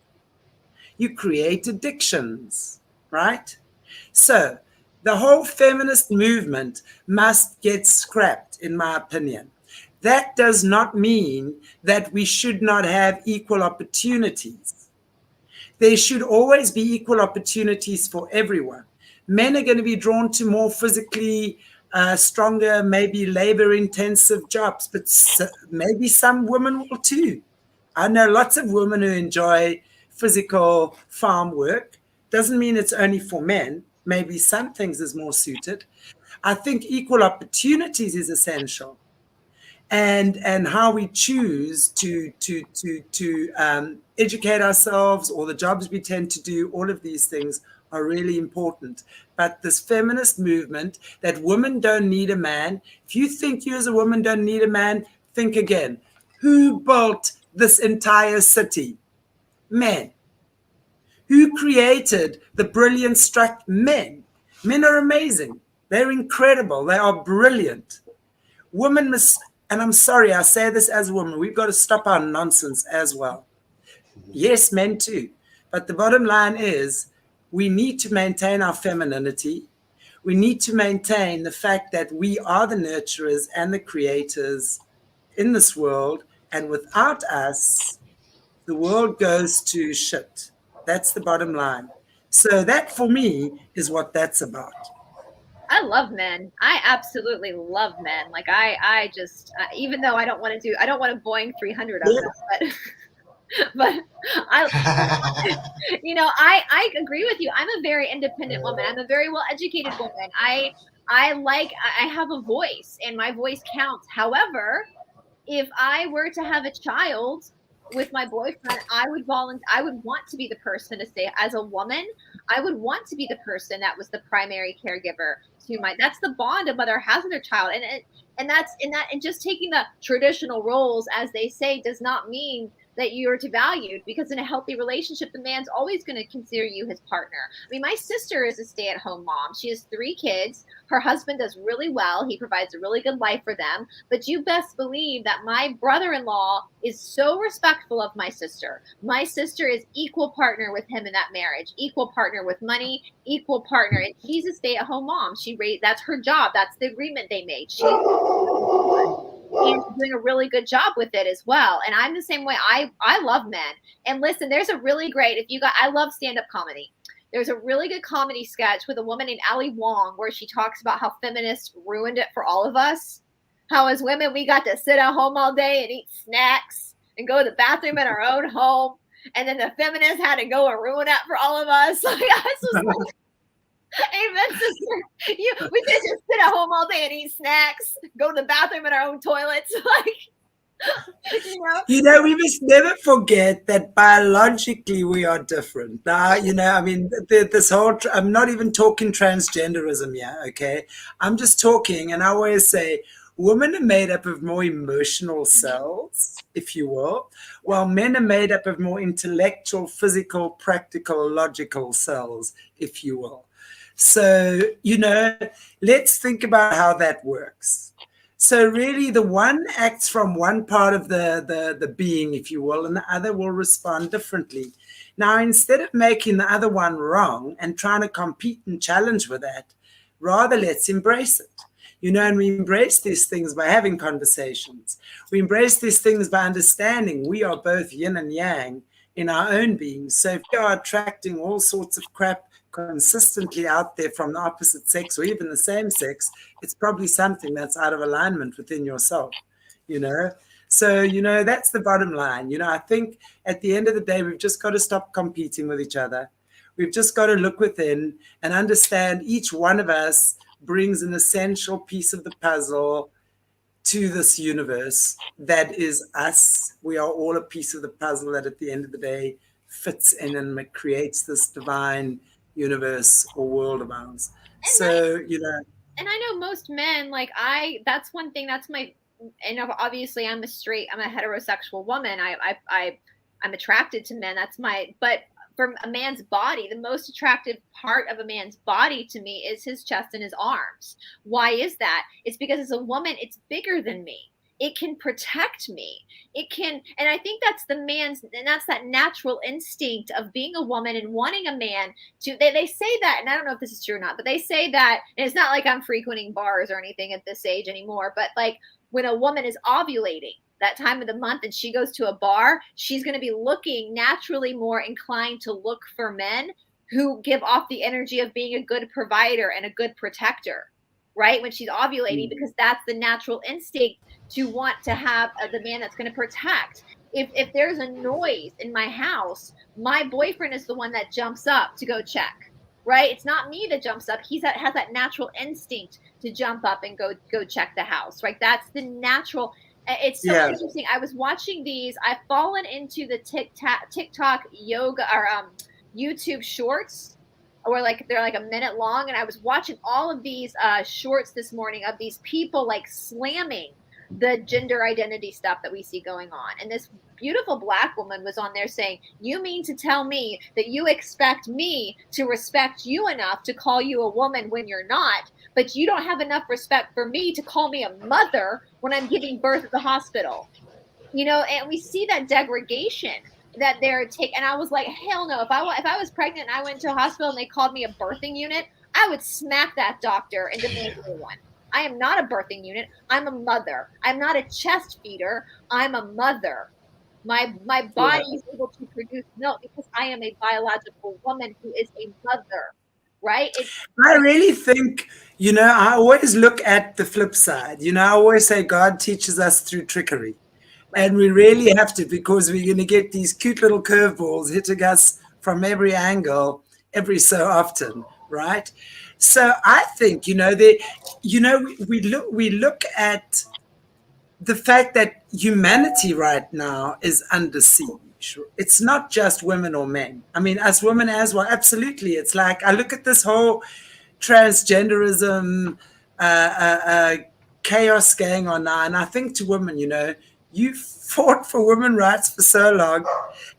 You create addictions, right? So the whole feminist movement must get scrapped, in my opinion. That does not mean that we should not have equal opportunities. There should always be equal opportunities for everyone. Men are going to be drawn to more physically stronger, maybe labor-intensive jobs, but maybe some women will too. I know lots of women who enjoy physical farm work. Doesn't mean it's only for men. Maybe some things is more suited. I think equal opportunities is essential. And how we choose to educate ourselves, or the jobs we tend to do, all of these things are really important. But this feminist movement that women don't need a man, if you think you as a woman don't need a man, think again. Who built this entire city? Men. Who created the brilliant structure? Men. Men are amazing. They're incredible. They are brilliant. Women must, and I'm sorry, I say this as a woman, we've got to stop our nonsense as well. Yes, men too. But the bottom line is we need to maintain our femininity. We need to maintain the fact that we are the nurturers and the creators in this world. And without us, the world goes to shit. That's the bottom line. So that for me is what that's about. I love men. I absolutely love men. Like I just, even though I don't want to Boeing 300 of them, but I agree with you. I'm a very independent woman. I'm a very well-educated woman. I have a voice, and my voice counts. However, if I were to have a child with my boyfriend, I would want to be the person to say, as a woman, I would want to be the person that was the primary caregiver to that's the bond a mother has with her child. And just taking the traditional roles, as they say, does not mean that you're devalued, because in a healthy relationship, the man's always going to consider you his partner. I mean, my sister is a stay-at-home mom. She has 3 kids. Her husband does really well. He provides a really good life for them. But you best believe that my brother-in-law is so respectful of my sister. My sister is equal partner with him in that marriage, equal partner with money, equal partner. And she's a stay-at-home mom. That's her job. That's the agreement they made. And doing a really good job with it as well. And I'm the same way. I love men. And listen, there's a really great, I love stand-up comedy. There's a really good comedy sketch with a woman named Ali Wong where she talks about how feminists ruined it for all of us. How as women, we got to sit at home all day and eat snacks and go to the bathroom in our own home. And then the feminists had to go and ruin it for all of us. Like, I was just like, amen, sister. We could just sit at home all day and eat snacks, go to the bathroom in our own toilets. Like, we must never forget that biologically we are different. Now, I mean, this whole, I'm not even talking transgenderism here, okay? I'm just talking, and I always say, women are made up of more emotional cells, if you will, while men are made up of more intellectual, physical, practical, logical cells, if you will. So, let's think about how that works. So really the one acts from one part of the being, if you will, and the other will respond differently. Now, instead of making the other one wrong and trying to compete and challenge with that, rather let's embrace it. And we embrace these things by having conversations. We embrace these things by understanding we are both yin and yang in our own being. So if we are attracting all sorts of crap consistently out there from the opposite sex or even the same sex, it's probably something that's out of alignment within yourself, So, that's the bottom line. I think at the end of the day, we've just got to stop competing with each other. We've just got to look within and understand each one of us brings an essential piece of the puzzle to this universe that is us. We are all a piece of the puzzle that at the end of the day fits in and creates this divine universe or world of ours. So, and I know most men, like that's one thing, that's my, and obviously I'm a heterosexual woman. I'm attracted to men. But for a man's body, the most attractive part of a man's body to me is his chest and his arms. Why is that? It's because as a woman, it's bigger than me. It can protect me. It can, and I think that's that's that natural instinct of being a woman and wanting a man to, they say that, and I don't know if this is true or not, but they say that, and it's not like I'm frequenting bars or anything at this age anymore, but like when a woman is ovulating that time of the month and she goes to a bar, she's going to be looking naturally more inclined to look for men who give off the energy of being a good provider and a good protector, right? When she's ovulating, because that's the natural instinct to want to have the man that's going to protect. If there's a noise in my house, my boyfriend is the one that jumps up to go check, right? It's not me that jumps up. Has that natural instinct to jump up and go check the house, right? That's the natural. It's so interesting. I was watching these. I've fallen into the TikTok yoga or YouTube shorts, where they're like a minute long, and I was watching all of these shorts this morning of these people like slamming the gender identity stuff that we see going on. And this beautiful Black woman was on there saying, you mean to tell me that you expect me to respect you enough to call you a woman when you're not, but you don't have enough respect for me to call me a mother when I'm giving birth at the hospital? And we see that degradation that they're taking. And I was like, hell no. If I was pregnant and I went to a hospital and they called me a birthing unit, I would smack that doctor and demand a new one. I am not a birthing unit. I'm a mother. I'm not a chest feeder. I'm a mother. My body is able to produce milk because I am a biological woman who is a mother, right? I really think, I always look at the flip side. I always say God teaches us through trickery. And we really have to, because we're going to get these cute little curveballs hitting us from every angle every so often, right? So I think, we look at the fact that humanity right now is under siege. It's not just women or men. I mean, us women as well. Absolutely. It's like, I look at this whole transgenderism chaos going on now, and I think to women, you fought for women's rights for so long,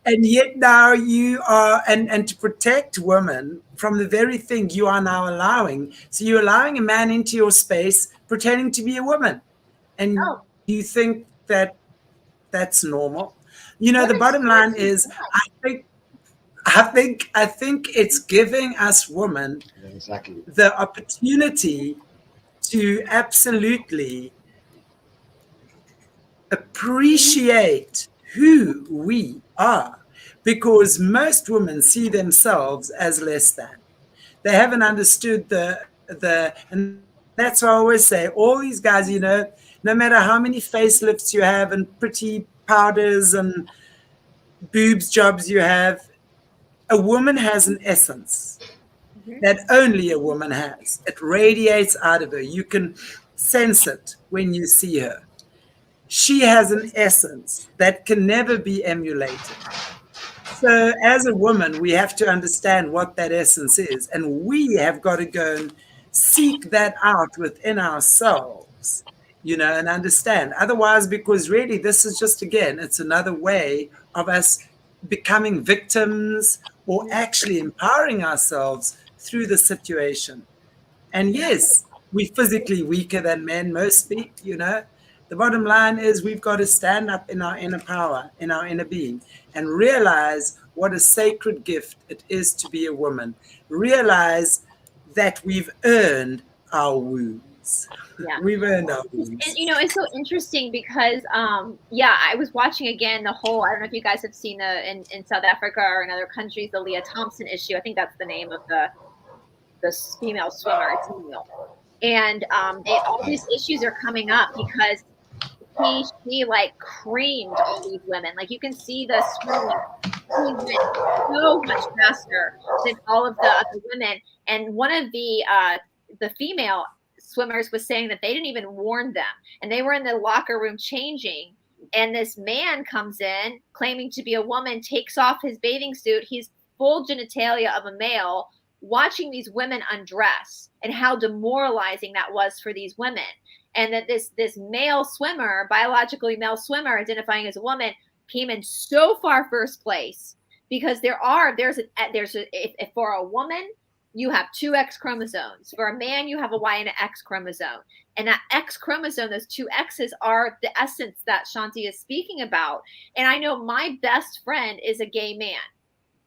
and yet now you are, and to protect women from the very thing you are now allowing. So you're allowing a man into your space pretending to be a woman. And you think that that's normal? The bottom line is, I think it's giving us women the opportunity to absolutely appreciate who we are. because most women see themselves as less than. They haven't understood and that's why I always say, all these guys, you know, no matter how many facelifts you have and pretty powders and boobs jobs you have, a woman has an essence that only a woman has. It radiates out of her. You can sense it when you see her. She has an essence that can never be emulated. So as a woman, we have to understand what that essence is. And we have got to go and seek that out within ourselves, you know, and understand. Otherwise, because really this is just, again, it's another way of us becoming victims or actually empowering ourselves through the situation. And yes, we're physically weaker than men mostly, you know. The bottom line is we've got to stand up in our inner power, in our inner being, and realize what a sacred gift it is to be a woman. Realize that we've earned our wounds. Yeah. We've earned our wounds. And, you know, it's so interesting because, I was watching again the whole, I don't know if you guys have seen in South Africa or in other countries, the Leah Thompson issue. I think that's the name of the female swimmer. It's Neil. And all these issues are coming up because she like creamed all these women. Like you can see the swimming. He went so much faster than all of the other women. And one of the female swimmers was saying that they didn't even warn them, and they were in the locker room changing. And this man comes in claiming to be a woman, takes off his bathing suit. He's full genitalia of a male, watching these women undress, and how demoralizing that was for these women. And that this male swimmer, biologically male swimmer, identifying as a woman, came in so far first place because if for a woman you have 2 X chromosomes, for a man you have a Y and an X chromosome, and that X chromosome, those 2 X's are the essence that Shanti is speaking about. And I know my best friend is a gay man,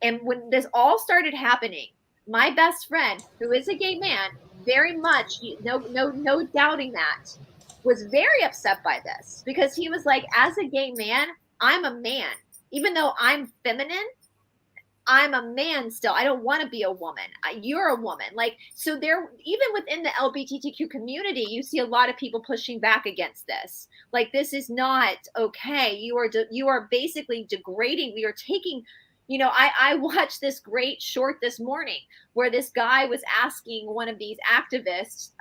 and when this all started happening, my best friend, who is a gay man, very much, no doubting that, was very upset by this because he was like, as a gay man, I'm a man. Even though I'm feminine, I'm a man still. I don't want to be a woman. You're a woman. Like, so there, even within the LGBTQ community, you see a lot of people pushing back against this. Like, this is not okay. You are basically degrading. We are taking, you know, I watched this great short this morning where this guy was asking one of these activists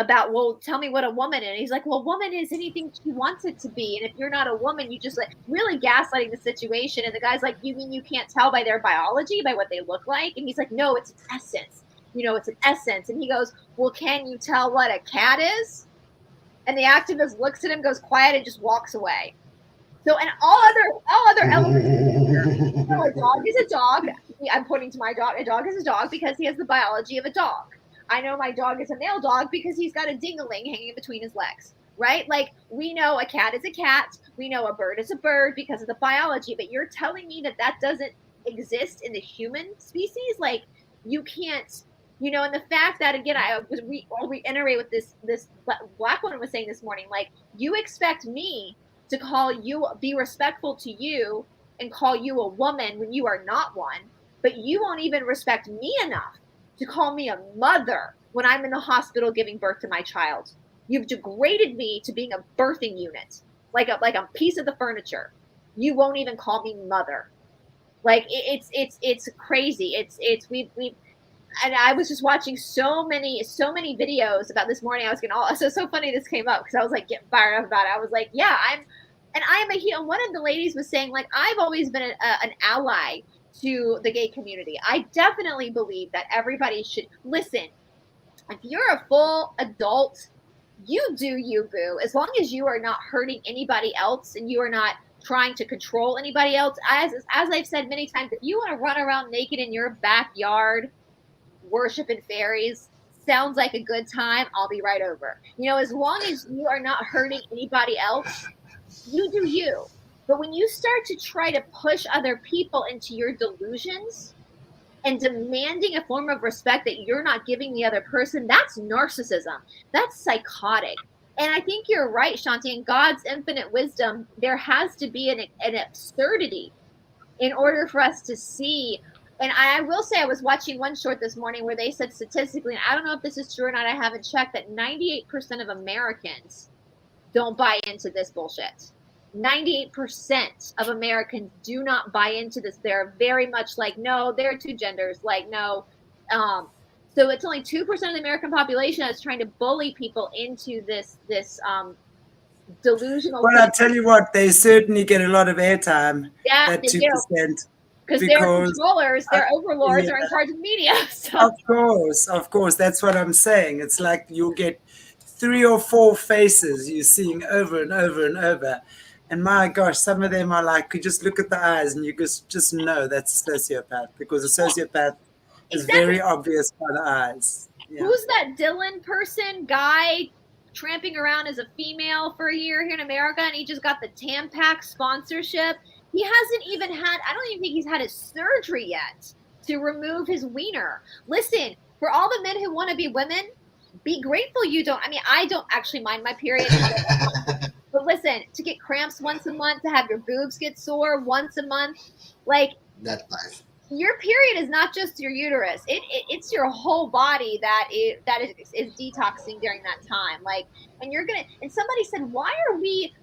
about, well, tell me what a woman is. And he's like, well, a woman is anything she wants it to be. And if you're not a woman, you just like really gaslighting the situation. And the guy's like, you mean you can't tell by their biology, by what they look like? And he's like, no, it's an essence. You know, it's an essence. And he goes, well, can you tell what a cat is? And the activist looks at him, goes quiet, and just walks away. So, and all other elements. So a dog is a dog. I'm pointing to my dog. A dog is a dog because he has the biology of a dog. I know my dog is a male dog because he's got a ding-a-ling hanging between his legs, right? Like, we know a cat is a cat. We know a bird is a bird because of the biology. But you're telling me that doesn't exist in the human species? Like, you can't, you know, and the fact that, again, I'll reiterate what this black woman was saying this morning. Like, you expect me to call you, be respectful to you and call you a woman when you are not one, but you won't even respect me enough to call me a mother when I'm in the hospital giving birth to my child. You've degraded me to being a birthing unit, like a piece of the furniture. You won't even call me mother. Like, it's crazy. And I was just watching so many videos about this morning. I was getting so funny this came up because I was like getting fired up about it. I was like, yeah, I am a heel. One of the ladies was saying, like, I've always been an ally to the gay community. I definitely believe that everybody should listen. If you're a full adult, you do you, boo. As long as you are not hurting anybody else and you are not trying to control anybody else. As I've said many times, if you want to run around naked in your backyard worshiping fairies, sounds like a good time, I'll be right over. You know, as long as you are not hurting anybody else, you do you. But when you start to try to push other people into your delusions and demanding a form of respect that you're not giving the other person, that's narcissism. That's psychotic. And I think you're right, Shanti. In God's infinite wisdom, there has to be an absurdity in order for us to see. And I will say, I was watching one short this morning where they said statistically, and I don't know if this is true or not, I haven't checked, that 98% of Americans don't buy into this bullshit. 98% of Americans do not buy into this. They're very much like, no, there are two genders. Like, no. So it's only 2% of the American population that's trying to bully people into this delusional. Well, I'll tell you what, they certainly get a lot of airtime. Yeah, that they 2%. do. Because their controllers, their overlords are in charge of the media. So. Of course. That's what I'm saying. It's like you'll get 3 or 4 faces you're seeing over and over and over. And my gosh, some of them are like, you just look at the eyes and you just know that's a sociopath, because a sociopath is very obvious by the eyes. Yeah. Who's that Dylan person, guy, tramping around as a female for a year here in America, and he just got the Tampax sponsorship? He hasn't even had, I don't even think he's had his surgery yet to remove his wiener. Listen, for all the men who want to be women, be grateful you don't. I mean, I don't actually mind my period. But listen, to get cramps once a month, to have your boobs get sore once a month, like, that's nice. Your period is not just your uterus. It's your whole body that is detoxing during that time. Like, and somebody said, why are we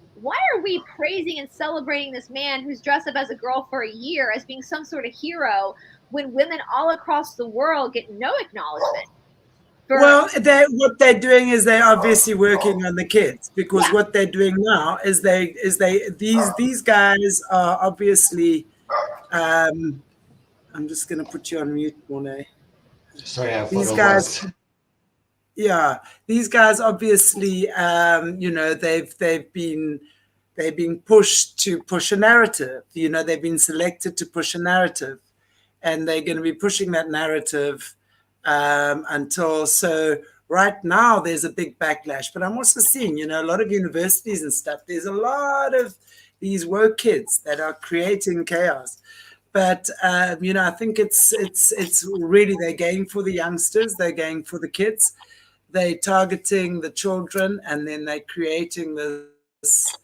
praising and celebrating this man who's dressed up as a girl for a year as being some sort of hero when women all across the world get no acknowledgement? Well, what they're doing is they're obviously working on the kids, because what they're doing now is these guys are obviously. I'm just going to put you on mute, Morné. Sorry, I these guys. Yeah, these guys obviously, they've been pushed to push a narrative. They've been selected to push a narrative, and they're going to be pushing that narrative until. So right now there's a big backlash, but I'm also seeing, a lot of universities and stuff. There's a lot of these woke kids that are creating chaos. But I think it's really, they're going for the youngsters, they're going for the kids. They're targeting the children, and then they're creating this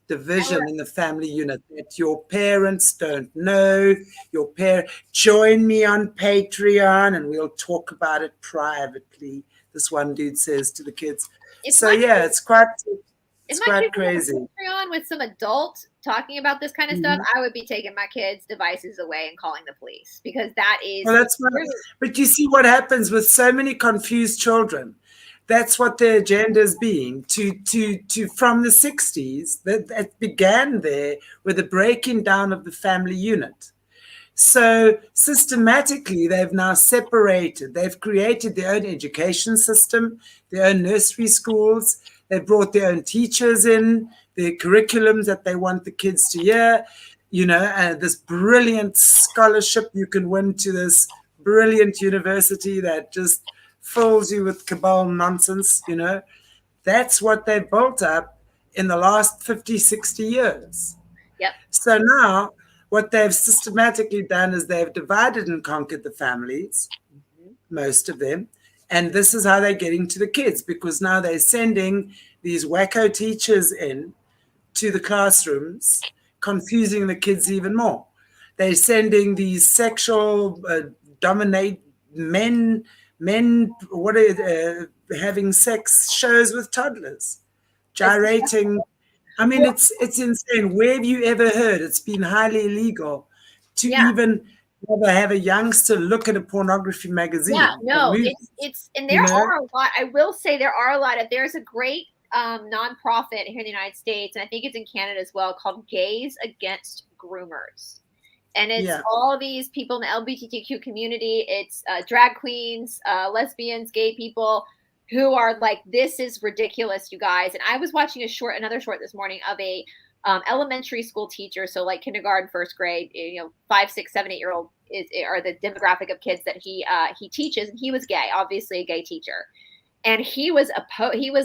division in the family unit that your parents don't know. Join me on Patreon and we'll talk about it privately, this one dude says to the kids. It's quite crazy. Patreon with some adult talking about this kind of stuff, I would be taking my kids' devices away and calling the police, because that is. Well, that's but you see what happens with so many confused children. That's what their agenda is being to from the 60s that began there with the breaking down of the family unit. So systematically, they've now separated. They've created their own education system, their own nursery schools. They brought their own teachers in, their curriculums that they want the kids to hear, and this brilliant scholarship you can win to this brilliant university that just fills you with cabal nonsense, That's what they've built up in the last 50, 60 years. Yep. So now what they've systematically done is they've divided and conquered the families, most of them. And this is how they're getting to the kids, because now they're sending these wacko teachers in to the classrooms, confusing the kids even more. They're sending these sexual dominate men having sex shows with toddlers, gyrating. I mean, it's insane. Where have you ever heard it's been highly illegal to even have a youngster look at a pornography magazine? Yeah, no, it's and there are a lot. I will say there are a lot of. There's a great nonprofit here in the United States, and I think it's in Canada as well, called Gays Against Groomers. And it's all these people in the LGBTQ community. It's drag queens, lesbians, gay people who are like, this is ridiculous, you guys. And I was watching another short this morning of a elementary school teacher. So like kindergarten, first grade, 5, 6, 7, 8-year-old are the demographic of kids that he teaches. And he was gay, obviously a gay teacher. And he was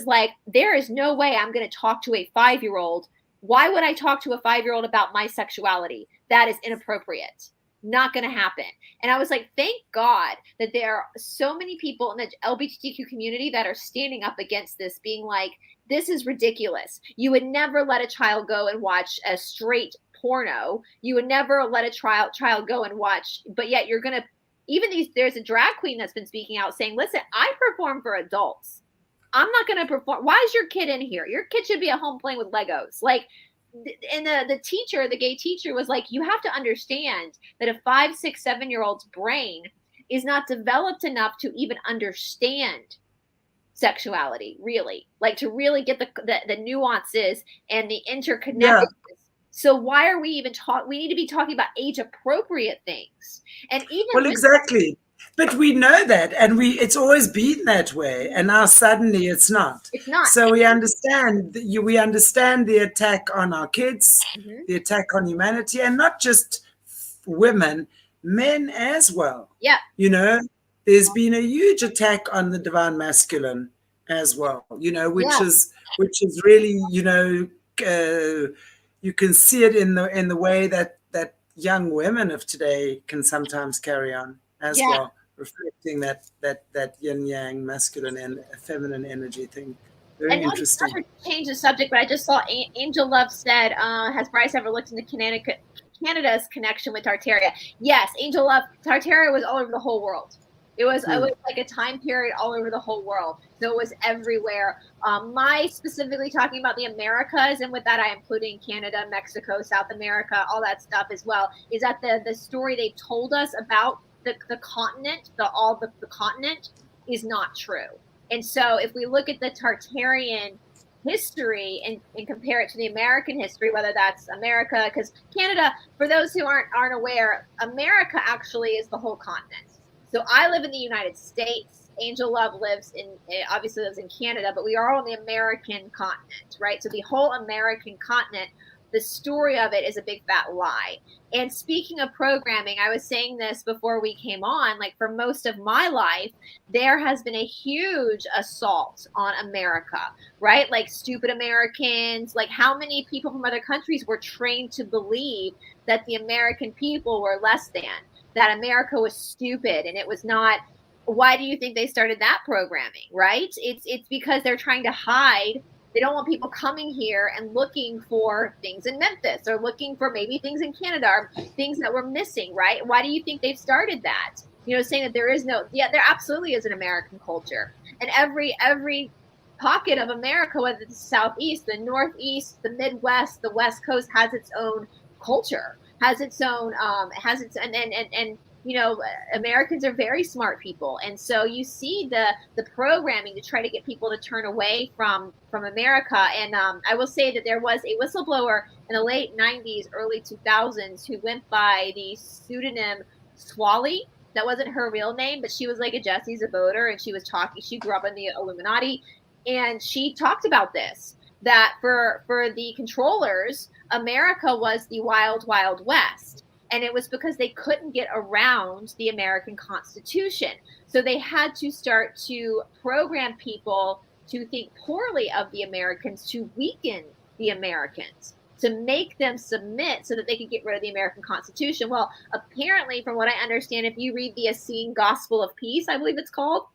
like, there is no way I'm going to talk to a 5-year-old. Why would I talk to a 5-year-old about my sexuality? That is inappropriate. Not going to happen. And I was like, thank God that there are so many people in the LGBTQ community that are standing up against this, being like, this is ridiculous. You would never let a child go and watch a straight porno. You would never let a child go and watch, but yet you're going to, there's a drag queen that's been speaking out saying, listen, I perform for adults. I'm not going to perform. Why is your kid in here? Your kid should be at home playing with Legos. Like, and the teacher, the gay teacher was like, you have to understand that a 5, 6, 7-year-old's brain is not developed enough to even understand sexuality, really, like to really get the nuances and the interconnectedness. Yeah. So why are we even we need to be talking about age appropriate things. And even exactly. But we know that, and it's always been that way, and now suddenly it's not. It's not. So we understand the attack on our kids, the attack on humanity, and not just women, men as well. Yeah. You know, there's been a huge attack on the divine masculine as well, you know, which is really, you know, you can see it in the way that young women of today can sometimes carry on as well, reflecting that yin yang, masculine and feminine energy thing. Very interesting. I'll change the subject, but I just saw Angel Love said, has Bryce ever looked into Canada's connection with Tartaria? Yes, Angel Love, Tartaria was all over the whole world. It was like a time period all over the whole world. So it was everywhere. My specifically talking about the Americas, and with that I am including Canada, Mexico, South America, all that stuff as well, is that the story they told us about the continent, the continent is not true. And so if we look at the Tartarian history and compare it to the American history, whether that's America, because Canada, for those who aren't aware, America actually is the whole continent. So I live in the United States. Angel Love obviously lives in Canada, but we are all on the American continent, right? So the whole American continent, the story of it is a big fat lie. And speaking of programming, I was saying this before we came on, like for most of my life, there has been a huge assault on America, right? Like stupid Americans, like how many people from other countries were trained to believe that the American people were less than, that America was stupid and it was not. Why do you think they started that programming, right? It's because they're trying to hide. They don't want people coming here and looking for things in Memphis or looking for maybe things in Canada or things that we're missing, right? Why do you think they've started that? You know, saying that there there absolutely is an American culture. And every pocket of America, whether it's the Southeast, the Northeast, the Midwest, the West Coast, has its own culture, has its own, and you know, Americans are very smart people. And so you see the programming to try to get people to turn away from America. And I will say that there was a whistleblower in the late 90s, early 2000s who went by the pseudonym Swally. That wasn't her real name, but she was like a Jessie Zaboter, and she was talking. She grew up in the Illuminati, and she talked about this, that for the controllers, America was the wild, wild west. And it was because they couldn't get around the American Constitution. So they had to start to program people to think poorly of the Americans, to weaken the Americans, to make them submit so that they could get rid of the American Constitution. Well, apparently, from what I understand, if you read the Essene Gospel of Peace, I believe it's called,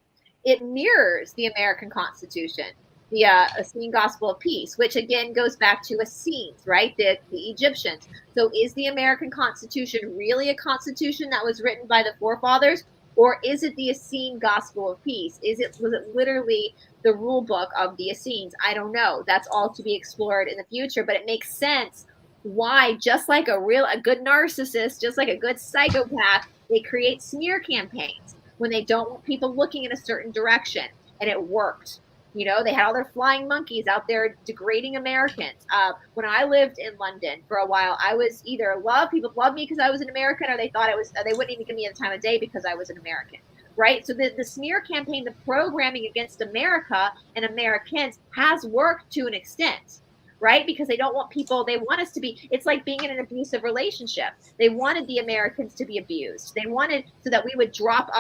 it mirrors the American Constitution, the Essene Gospel of Peace, which again goes back to Essenes, right? The Egyptians. So is the American Constitution really a constitution that was written by the forefathers, or is it the Essene Gospel of Peace? Was it literally the rule book of the Essenes? I don't know. That's all to be explored in the future, but it makes sense why, just like a good narcissist, just like a good psychopath, they create smear campaigns when they don't want people looking in a certain direction, and it worked. You know, they had all their flying monkeys out there degrading Americans. When I lived in London for a while, I was either people loved me because I was an American, or they thought they wouldn't even give me the time of day because I was an American, right? So the smear campaign, the programming against America and Americans has worked to an extent, right? Because they don't want people, they want us to be, it's like being in an abusive relationship. They wanted the Americans to be abused. They wanted so that we would drop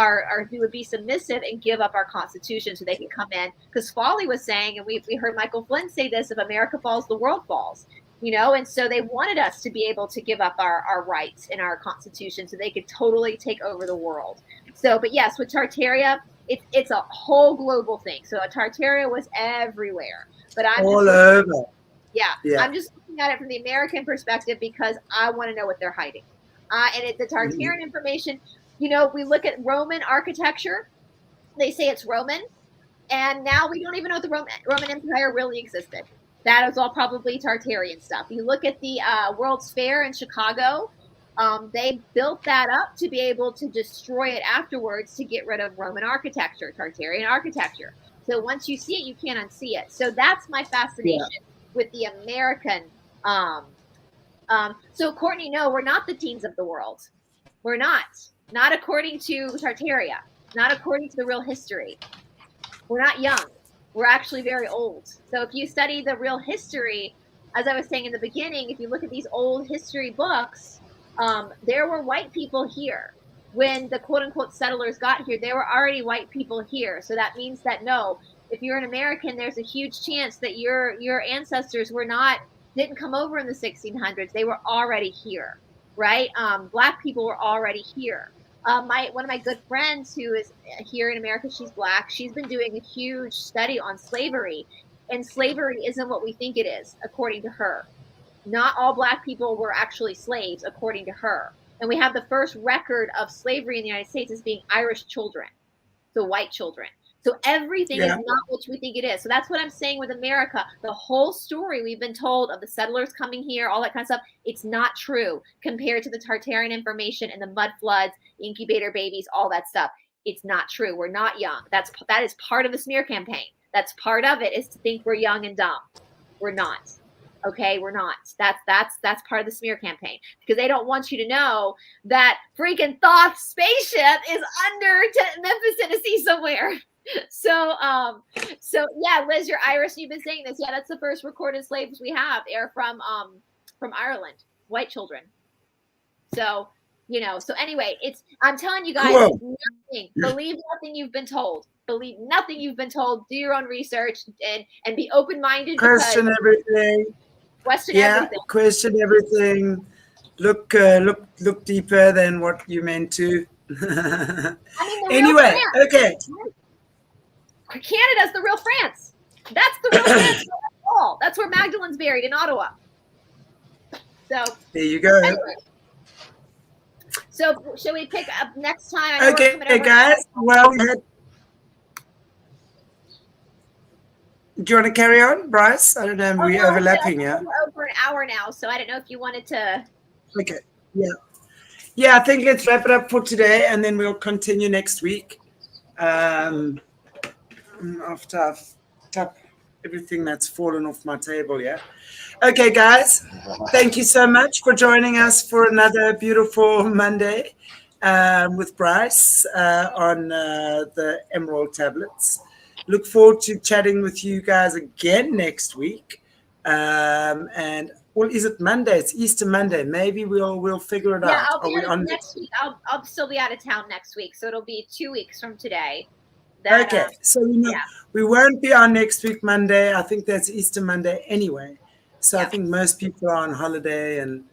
we would be submissive and give up our Constitution so they could come in. Because Folly was saying, and we heard Michael Flynn say this, if America falls, the world falls, you know? And so they wanted us to be able to give up our rights in our Constitution so they could totally take over the world. So, but yes, with Tartaria, it's a whole global thing. So Tartaria was everywhere. But I'm all over. Yeah, I'm just looking looking at it from the American perspective because I want to know what they're hiding. And it's the Tartarian information. You know, we look at Roman architecture. They say it's Roman. And now we don't even know if the Roman Empire really existed. That is all probably Tartarian stuff. You look at the World's Fair in Chicago. They built that up to be able to destroy it afterwards to get rid of Roman architecture, Tartarian architecture. So once you see it, you can't unsee it. So that's my fascination with the American. So Courtney, no, we're not the teens of the world. We're not according to Tartaria, not according to the real history. We're not young. We're actually very old. So if you study the real history, as I was saying in the beginning, if you look at these old history books, there were white people here. When the quote unquote settlers got here, there were already white people here. So that means that no, if you're an American, there's a huge chance that your ancestors didn't come over in the 1600s. They were already here, right? Black people were already here. One of my good friends who is here in America, she's Black. She's been doing a huge study on slavery, and slavery isn't what we think it is, according to her. Not all Black people were actually slaves, according to her. And we have the first record of slavery in the United States as being Irish children, so white children. So everything is not what we think it is. So that's what I'm saying with America. The whole story we've been told of the settlers coming here, all that kind of stuff, it's not true compared to the Tartarian information and the mud floods, incubator babies, all that stuff. It's not true. We're not young. That is part of the smear campaign. That's part of it, is to think we're young and dumb. We're not. Okay, we're not. That's part of the smear campaign, because they don't want you to know that freaking Thoth spaceship is under Memphis, Tennessee somewhere. So yeah, Liz, you're Irish. You've been saying this. Yeah, that's the first recorded slaves we have. They're from Ireland, white children. So, you know, so anyway, I'm telling you guys, believe nothing you've been told. Believe nothing you've been told. Do your own research and be open-minded. Question everything. Question everything. Look deeper than what you meant to. Anyway, okay. Canada's the real France. That's the real France. That's where Magdalene's buried, in Ottawa. So there you go. Anyway. So shall we pick up next time? Okay, guys. Well, do you want to carry on, Bryce? I don't know. We're overlapping, yeah. We're over an hour now, so I don't know if you wanted to. Okay. Yeah. I think let's wrap it up for today, and then we'll continue next week. After I've tapped everything that's fallen off my table, yeah. Okay, guys, thank you so much for joining us for another beautiful Monday with Bryce on the Emerald tablets. Look forward to chatting with you guys again next week. And well, is it Monday? It's Easter Monday. Maybe we'll figure it out. Yeah, I'll be on next week. I'll still be out of town next week, so it'll be 2 weeks from today. Okay, so we won't be on next week Monday. I think that's Easter Monday anyway. So I think most people are on holiday and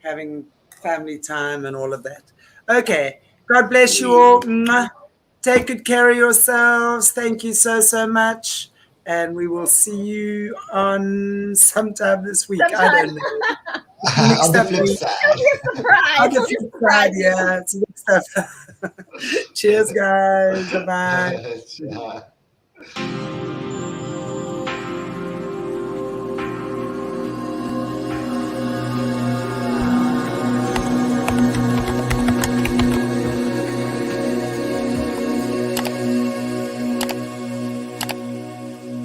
having family time and all of that. Okay, God bless you all. Take good care of yourselves. Thank you so much. And we will see you on sometime this week. I don't know. On the flip side. On the flip side, yeah. It's good stuff. Cheers, guys. Bye-bye.